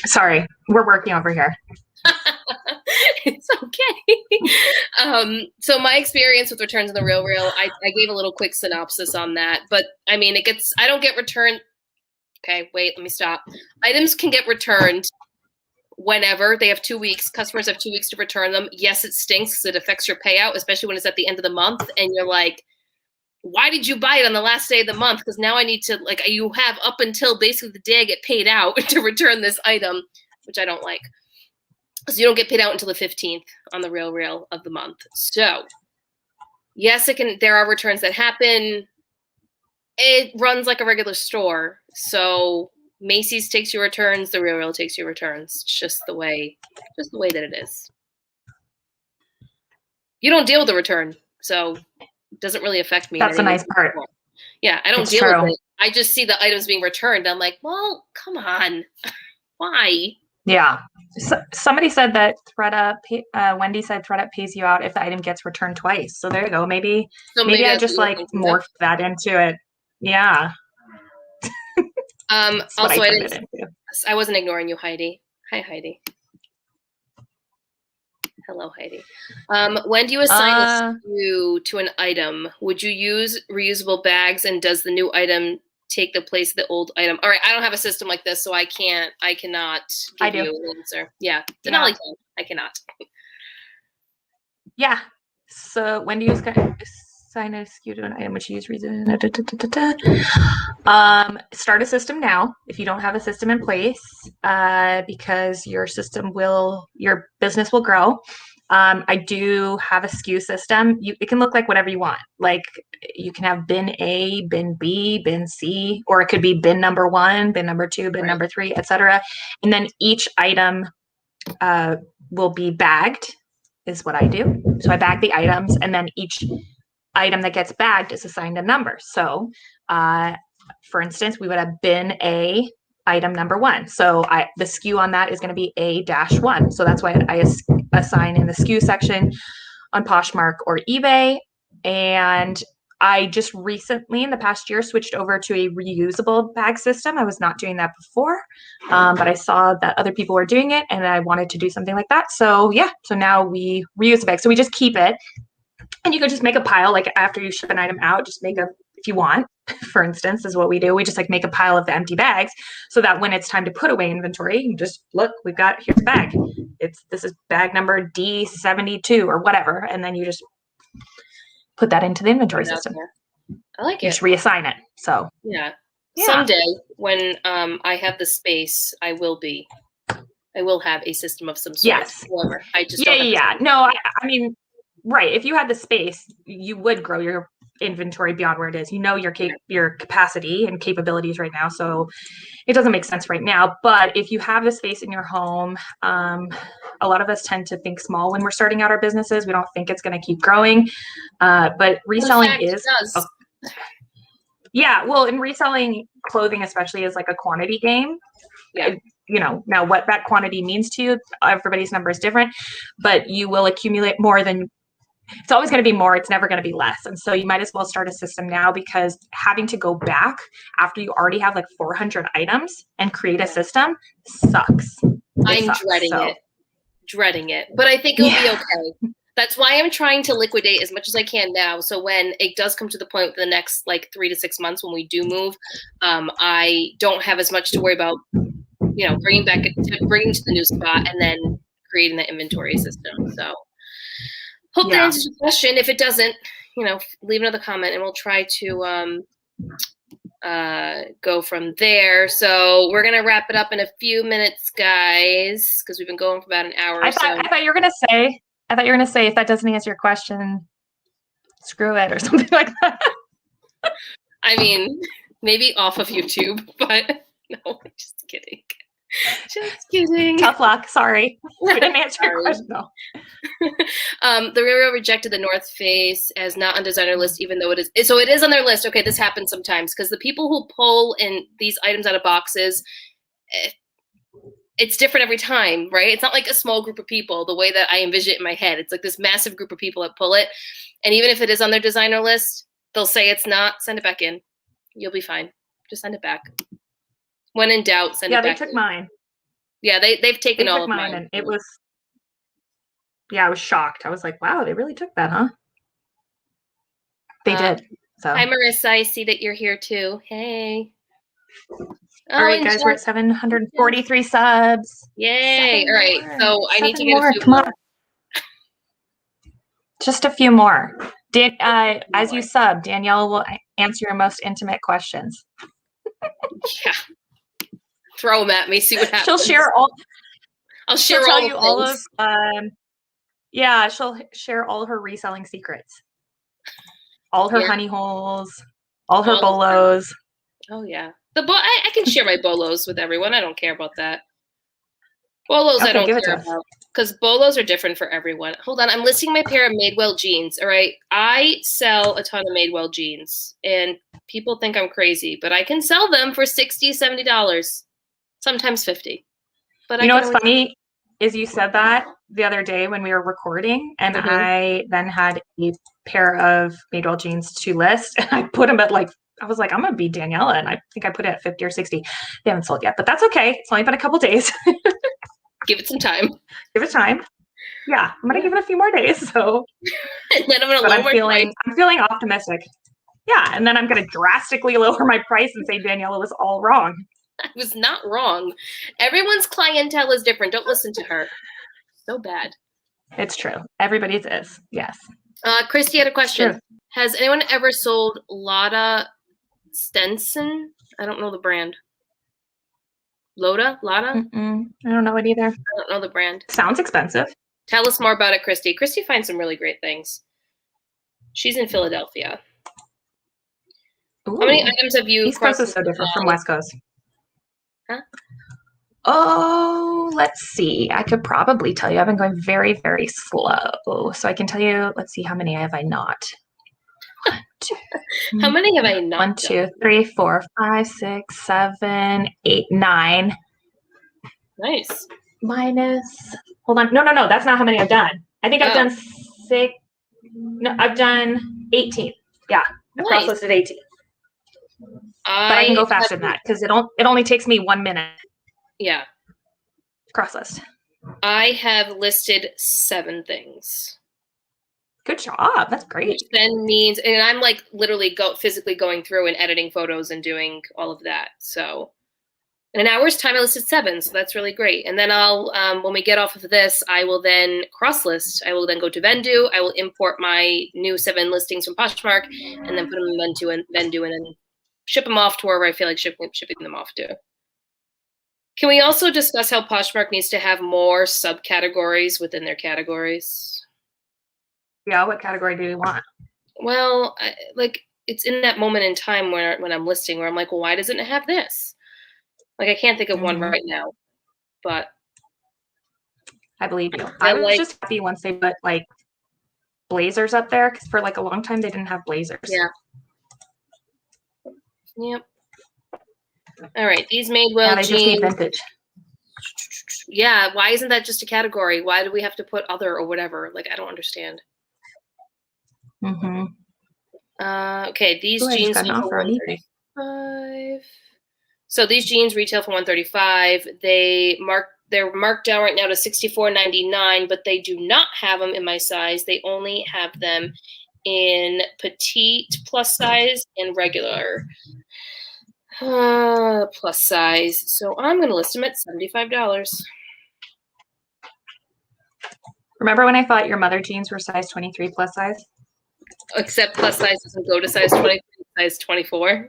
Sorry, we're working over here. It's okay. So my experience with returns in the RealReal, I gave a little quick synopsis on that, but I mean, I don't get returned. Okay, wait, let me stop. Items can get returned whenever. They have 2 weeks. Customers have 2 weeks to return them. Yes, it stinks because it affects your payout, especially when it's at the end of the month and you're like, why did you buy it on the last day of the month? Because now I need to, like, you have up until basically the day I get paid out to return this item, which I don't like. So you don't get paid out until the 15th on the RealReal of the month. So yes, there are returns that happen. It runs like a regular store. So Macy's takes your returns, the RealReal takes your returns. It's just the way that it is. You don't deal with the return, so it doesn't really affect me. That's the nice part. Yeah, I don't deal with it. I just see the items being returned. I'm like, well, come on. Why? Yeah. So, somebody said that Wendy said ThredUp pays you out if the item gets returned twice. So there you go. Maybe I just like morphed that into it. Yeah. Also, I wasn't ignoring you, Heidi. Hi, Heidi. Hello, Heidi. When do you assign a SKU to an item? Would you use reusable bags, and does the new item take the place of the old item? All right, I don't have a system like this, so I cannot give you an answer. Yeah, Denali can. I cannot. Yeah. So when do you assign a SKU to an item which you use reason? Start a system now if you don't have a system in place, because your business will grow. I do have a SKU system. It can look like whatever you want. Like you can have bin A, bin B, bin C, or it could be bin number 1, bin number 2, bin number 3, etc. And then each item will be bagged, is what I do. So I bag the items, and then each item that gets bagged is assigned a number. So for instance, we would have bin A, item number 1. So the SKU on that is going to be A-1. So that's why I assign in the SKU section on Poshmark or eBay. And I just recently, in the past year, switched over to a reusable bag system. I was not doing that before, but I saw that other people were doing it, and I wanted to do something like that. So yeah, so now we reuse the bag. So we just keep it, and you could just make a pile, like after you ship an item out, just make if you want, for instance, is what we do. We just like make a pile of the empty bags so that when it's time to put away inventory, you just look, here's a bag. This is bag number D72 or whatever. And then you just put that into the inventory system. I like it. Just reassign it. So yeah. Someday when I have the space, I will have a system of some sort. Yes. However, I just No, I mean, right. If you had the space, you would grow your inventory beyond where it is. You know your capacity and capabilities right now, so it doesn't make sense right now. But if you have the space in your home, a lot of us tend to think small when we're starting out our businesses. We don't think it's going to keep growing, but reselling and reselling clothing especially is like a quantity game. Yeah. Now what that quantity means to you, everybody's number is different, but you will accumulate more than. It's always going to be more. It's never going to be less. And so you might as well start a system now, because having to go back after you already have like 400 items and create a system sucks. I'm dreading it, but I think it'll be okay. That's why I'm trying to liquidate as much as I can now. So when it does come to the point within the next like 3 to 6 months, when we do move, I don't have as much to worry about, bringing to the new spot and then creating the inventory system. So hope that answers your question. If it doesn't, leave another comment and we'll try to go from there. So we're going to wrap it up in a few minutes, guys, because we've been going for about an hour or so. I thought you were going to say, if that doesn't answer your question, screw it or something like that. I mean, maybe off of YouTube, but no, just kidding. Just kidding. Tough luck. Sorry. We didn't answer your question. No. The RealReal rejected the North Face as not on designer list, even though it is. So it is on their list. Okay, this happens sometimes because the people who pull in these items out of boxes, it's different every time, right? It's not like a small group of people the way that I envision it in my head. It's like this massive group of people that pull it. And even if it is on their designer list, they'll say it's not, send it back in. You'll be fine. Just send it back. When in doubt, send it back. Yeah, they took mine. Yeah, they've taken all of mine. And it was, I was shocked. I was like, wow, they really took that, huh? They did. So. Hi, Marissa. I see that you're here too. Hey. All right, guys, we're at 743 subs. Yay. All right. So I need to get a few more. Just a few more. As you sub, Danielle will answer your most intimate questions. Yeah. Throw them at me. See what happens. She'll share all. She'll tell you all of. She'll share all her reselling secrets. All her honey holes, all her bolos. Oh yeah, I can share my bolos with everyone. I don't care about that. Bolos I don't care about because bolos are different for everyone. Hold on, I'm listing my pair of Madewell jeans. All right, I sell a ton of Madewell jeans, and people think I'm crazy, but I can sell them for $60, $70, sometimes $50. But you know what's funny is you said that the other day when we were recording, and I then had a pair of Madewell jeans to list, and I put them at I was like, I'm gonna be Daniela, and I think I put it at 50 or 60. They haven't sold yet, but that's okay. It's only been a couple days. Give it some time. Give it time. Yeah, I'm gonna give it a few more days. So, and then I'm gonna lower my price. I'm feeling optimistic. Yeah, and then I'm gonna drastically lower my price and say Daniela was all wrong. I was not wrong. Everyone's clientele is different. Don't listen to her. So bad. It's true. Everybody's is. Yes. Christy had a question. Has anyone ever sold Lotta Stenson? I don't know the brand. Lotta? I don't know it either. I don't know the brand. Sounds expensive. Tell us more about it, Christy. Christy finds some really great things. She's in Philadelphia. Ooh. How many items have you? East Coast is so different from West Coast. Huh? Oh, let's see. I could probably tell you. I've been going very, very slow. So I can tell you, let's see, how many have I not? How many have I not? 1, 2, 3, 4, 5, 6, 7, 8, 9. Nice. Minus, hold on. No. That's not how many I've done. I think I've done 6. No, I've done 18. Yeah. Nice. I cross-listed 18. But I can go faster than that because it only takes me 1 minute. Yeah. Cross-list. I have listed 7 things. Good job. That's great. Which then means, and I'm literally physically going through and editing photos and doing all of that. So in an hour's time, I listed 7. So that's really great. And then I'll, when we get off of this, I will then cross-list. I will then go to Vendoo. I will import my new 7 listings from Poshmark and then put them in Vendoo and then ship them off to wherever I feel like shipping them off to. Can we also discuss how Poshmark needs to have more subcategories within their categories? Yeah, what category do you want? Well, it's in that moment in time when I'm listing where I'm like, well, why doesn't it have this? I can't think of one right now, but I believe you. I was just happy once they put blazers up there because for a long time they didn't have blazers. Yeah. Yep. All right, these Madewell jeans. Just need vintage. Yeah, why isn't that just a category? Why do we have to put other or whatever? I don't understand. Okay, these jeans retail for $135. So these jeans retail for $135. They're marked down right now to $64.99, but they do not have them in my size. They only have them in petite, plus size, and regular plus size. So I'm going to list them at $75. Remember when I thought your mother jeans were size 23 plus size? Except plus size doesn't go to size 23, size 24.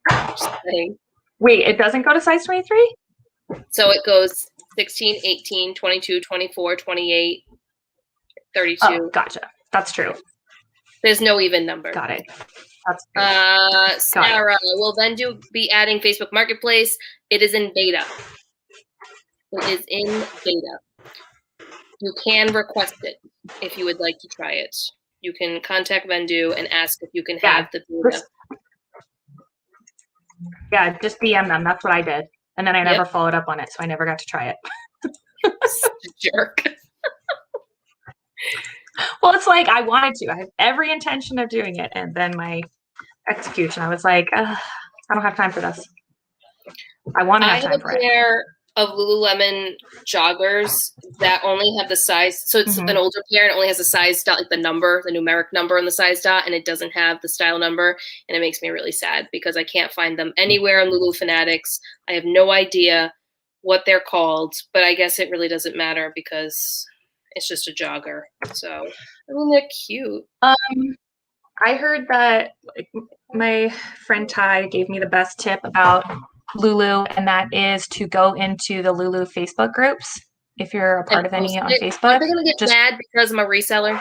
Just saying. Wait, it doesn't go to size 23? So it goes 16, 18, 22, 24, 28, 32. Oh, gotcha. That's true. There's no even number. Got it. That's Sarah, will Vendoo be adding Facebook Marketplace? It is in beta. It is in beta. You can request it if you would like to try it. You can contact Vendoo and ask if you can have the beta. Yeah, just DM them. That's what I did. And then I never followed up on it, so I never got to try it. Such a jerk. Well, it's I wanted to. I have every intention of doing it. And then my execution. I was like, I don't have time for this. I want to have time for it. I have a pair of Lululemon joggers that only have the size. So it's an older pair and it only has a size dot, like the number, the numeric number on the size dot, and it doesn't have the style number. And it makes me really sad because I can't find them anywhere on Lulu Fanatics. I have no idea what they're called, but I guess it really doesn't matter because it's just a jogger. So, I mean, they're cute. I heard that my friend Ty gave me the best tip about Lulu, and that is to go into the Lulu Facebook groups if you're a part of any on Facebook. Are they going to get mad because I'm a reseller?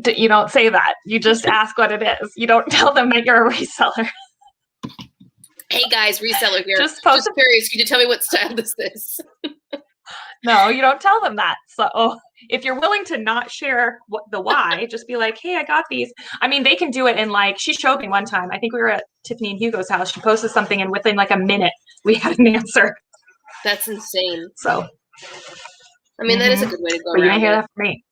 You don't say that. You just ask what it is. You don't tell them that you're a reseller. Hey guys, reseller here. Just curious, could you tell me what style this is? No, you don't tell them that. So if you're willing to not share the why, just be like, hey, I got these. I mean, they can do it in like, she showed me one time. I think we were at Tiffany and Hugo's house. She posted something and within like a minute, we had an answer. That's insane. So, I mean, that is a good way to go. But you didn't hear that from me.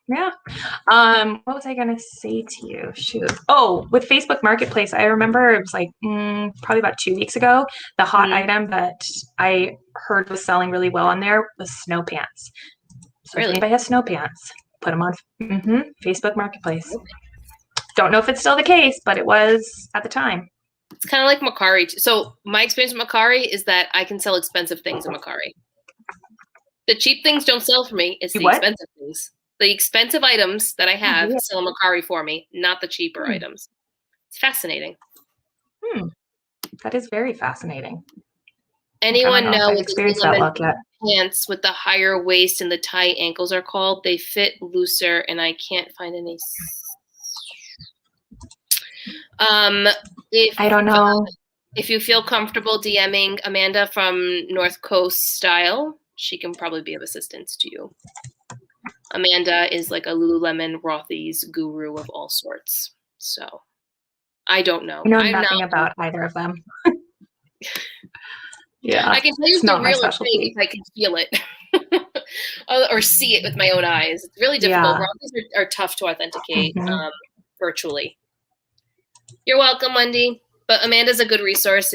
Yeah. What was I going to say to you? Shoot. Oh, with Facebook Marketplace, I remember it was like probably about 2 weeks ago, the hot item that I heard was selling really well on there was snow pants. So if anybody has snow pants, put them on Facebook Marketplace. Okay. Don't know if it's still the case, but it was at the time. It's kind of like Mercari. So my experience with Mercari is that I can sell expensive things in Mercari. The cheap things don't sell for me. It's the expensive things. The expensive items that I have sell in Mercari for me, not the cheaper items. It's fascinating. That is very fascinating. Anyone know what the pants with the higher waist and the tight ankles are called? They fit looser, and I can't find any. I don't know. If you feel comfortable DMing Amanda from North Coast Style, she can probably be of assistance to you. Amanda is like a Lululemon Rothy's guru of all sorts. So I don't know. I know nothing about either of them. Yeah. I can tell you the real thing if I can feel it or see it with my own eyes. It's really difficult. Rothy's are tough to authenticate virtually. You're welcome, Wendy. But Amanda's a good resource.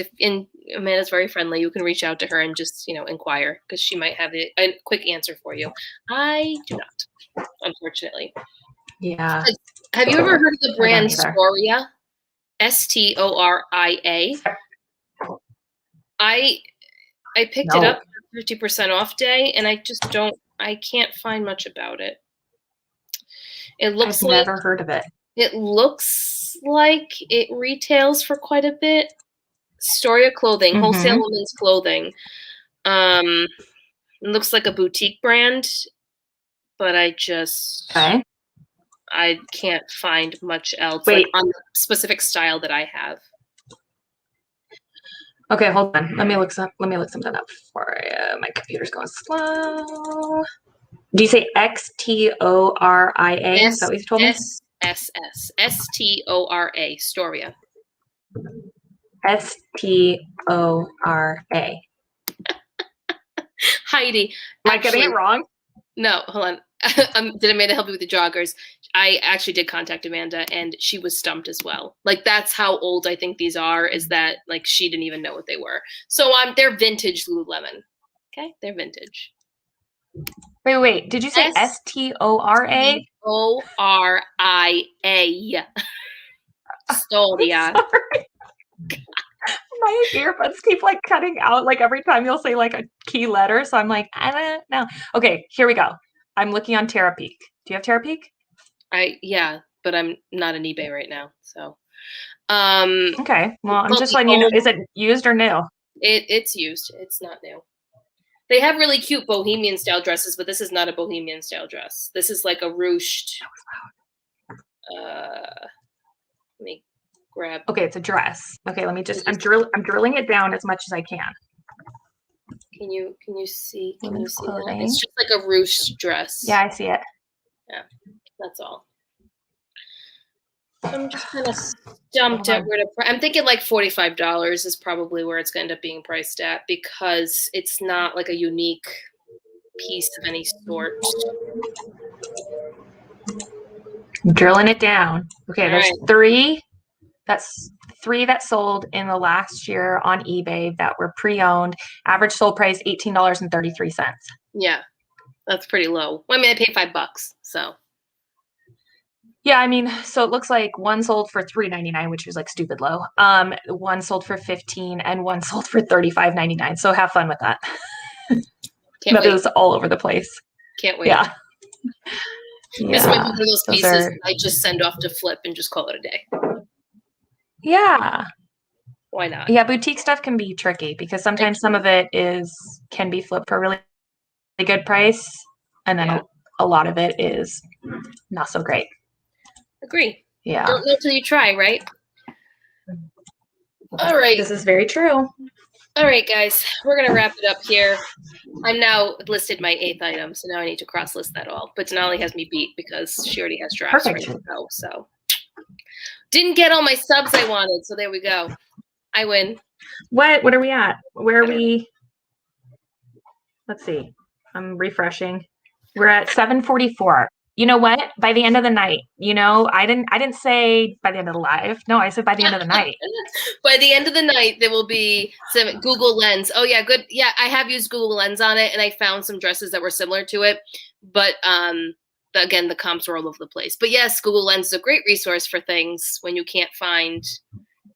Amanda's very friendly. You can reach out to her and just, inquire because she might have a quick answer for you. I do not, unfortunately. Yeah. Have you ever heard of the brand Storia? Storia. I picked it up for 50% off day, and I can't find much about it. It looks I've never heard of it. It looks like it retails for quite a bit. Storia clothing, wholesale women's clothing. It looks like a boutique brand, but I can't find much else on the specific style that I have. Okay, hold on. Let me look something up for you. My computer's going slow. Do you say X-T-O-R-I-A? Is that what you told me? S-Storia. Storia. S-T-O-R-A. Heidi. Am I getting it wrong? No, hold on. Did Amanda help you with the joggers? I actually did contact Amanda, and she was stumped as well. Like, that's how old I think these are, is that, like, she didn't even know what they were. So they're vintage Lululemon. Okay? They're vintage. Wait. Did you say S-T-O-R-A? O-R-I-A. Storia. My earbuds keep like cutting out like every time you'll say like a key letter. So I'm like, I don't know. Okay, here we go. I'm looking on Terapeak. Do you have Terapeak? Yeah, but I'm not on eBay right now. So okay. Well, I'm just letting you know. Is it used or new? It's used. It's not new. They have really cute bohemian style dresses, but this is not a bohemian style dress. This is like a ruched. Let me grab. Okay, it's a dress. Okay, let me just. I'm drilling it down as much as I can. Can you see? Can you see that? It's just like a ruched dress. Yeah, I see it. Yeah, that's all. I'm just kind of stumped at where to. I'm thinking like $45 is probably where it's going to end up being priced at because it's not like a unique piece of any sort. Drilling it down. Okay, All there's right. three. That's three that sold in the last year on eBay that were pre-owned. Average sold price $18.33. Yeah, that's pretty low. Well, I mean, I paid $5, so. Yeah, I mean, so it looks like one sold for $3.99, which was like stupid low. One sold for $15, and one sold for $35.99. So have fun with that. Can't wait. Is all over the place. Can't wait. Yeah. This might be one of those pieces I just send off to flip and just call it a day. Yeah. Why not? Yeah, boutique stuff can be tricky because sometimes some of it can be flipped for a really good price, and then a lot of it is not so great. Agree. Yeah. Don't know till you try, right? All right. This is very true. All right, guys, we're going to wrap it up here. I'm now listed my 8th item, so now I need to cross list that all. But Denali has me beat because she already has drafts ready to go. So didn't get all my subs I wanted, so there we go. I win. What are we at? Where are we? Let's see. I'm refreshing. We're at 744. You know what? By the end of the night, I didn't say by the end of the live. No, I said by the end of the night. By the end of the night, there will be some Google Lens. Oh yeah, good. Yeah, I have used Google Lens on it, and I found some dresses that were similar to it. But again, the comps were all over the place. But yes, Google Lens is a great resource for things when you can't find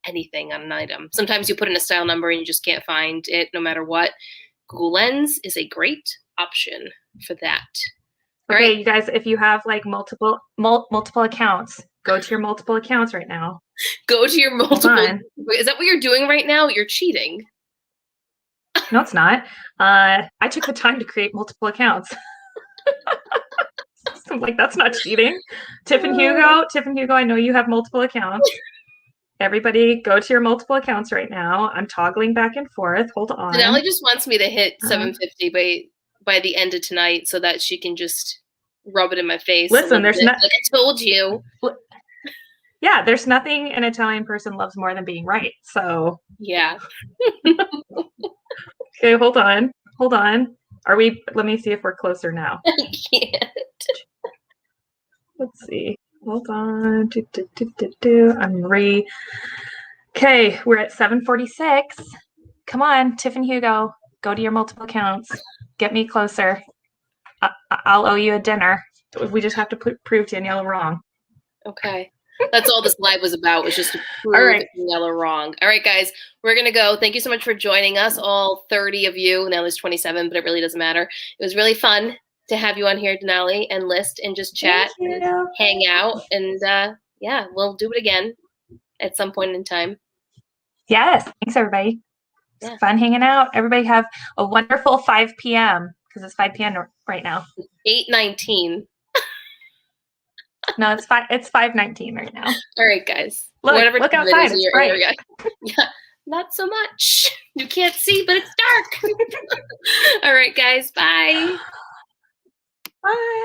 anything on an item. Sometimes you put in a style number and you just can't find it no matter what. Google Lens is a great option for that. Okay, right. You guys, if you have like multiple accounts, go to your multiple accounts right now. Go to your multiple. Is that what you're doing right now? You're cheating. No, it's not. I took the time to create multiple accounts. So I'm like, that's not cheating. Tiff and Hugo, I know you have multiple accounts. Everybody go to your multiple accounts right now. I'm toggling back and forth. Hold on. Denali just wants me to hit 750 by the end of tonight so that she can just rub it in my face. Listen, there's like I told you. Yeah, there's nothing an Italian person loves more than being right. So yeah. Okay, hold on. Let me see if we're closer now. I can't. Let's see. Hold on. Okay, we're at 746. Come on, Tiff and Hugo. Go to your multiple accounts. Get me closer. I'll owe you a dinner. We just have to prove Daniela wrong. Okay. That's all this live was about, was just to prove Daniela wrong. All right, guys, we're going to go. Thank you so much for joining us, all 30 of you. Now there's 27, but it really doesn't matter. It was really fun to have you on here, Denali, and list and just chat and hang out. And yeah, we'll do it again at some point in time. Yes. Thanks, everybody. It's fun hanging out. Everybody have a wonderful 5 p.m. because it's 5 p.m. right now. 8:19. No, it's 5:19 right now. All right, guys. Look outside. It's bright. Yeah, not so much. You can't see, but it's dark. All right, guys. Bye. Bye.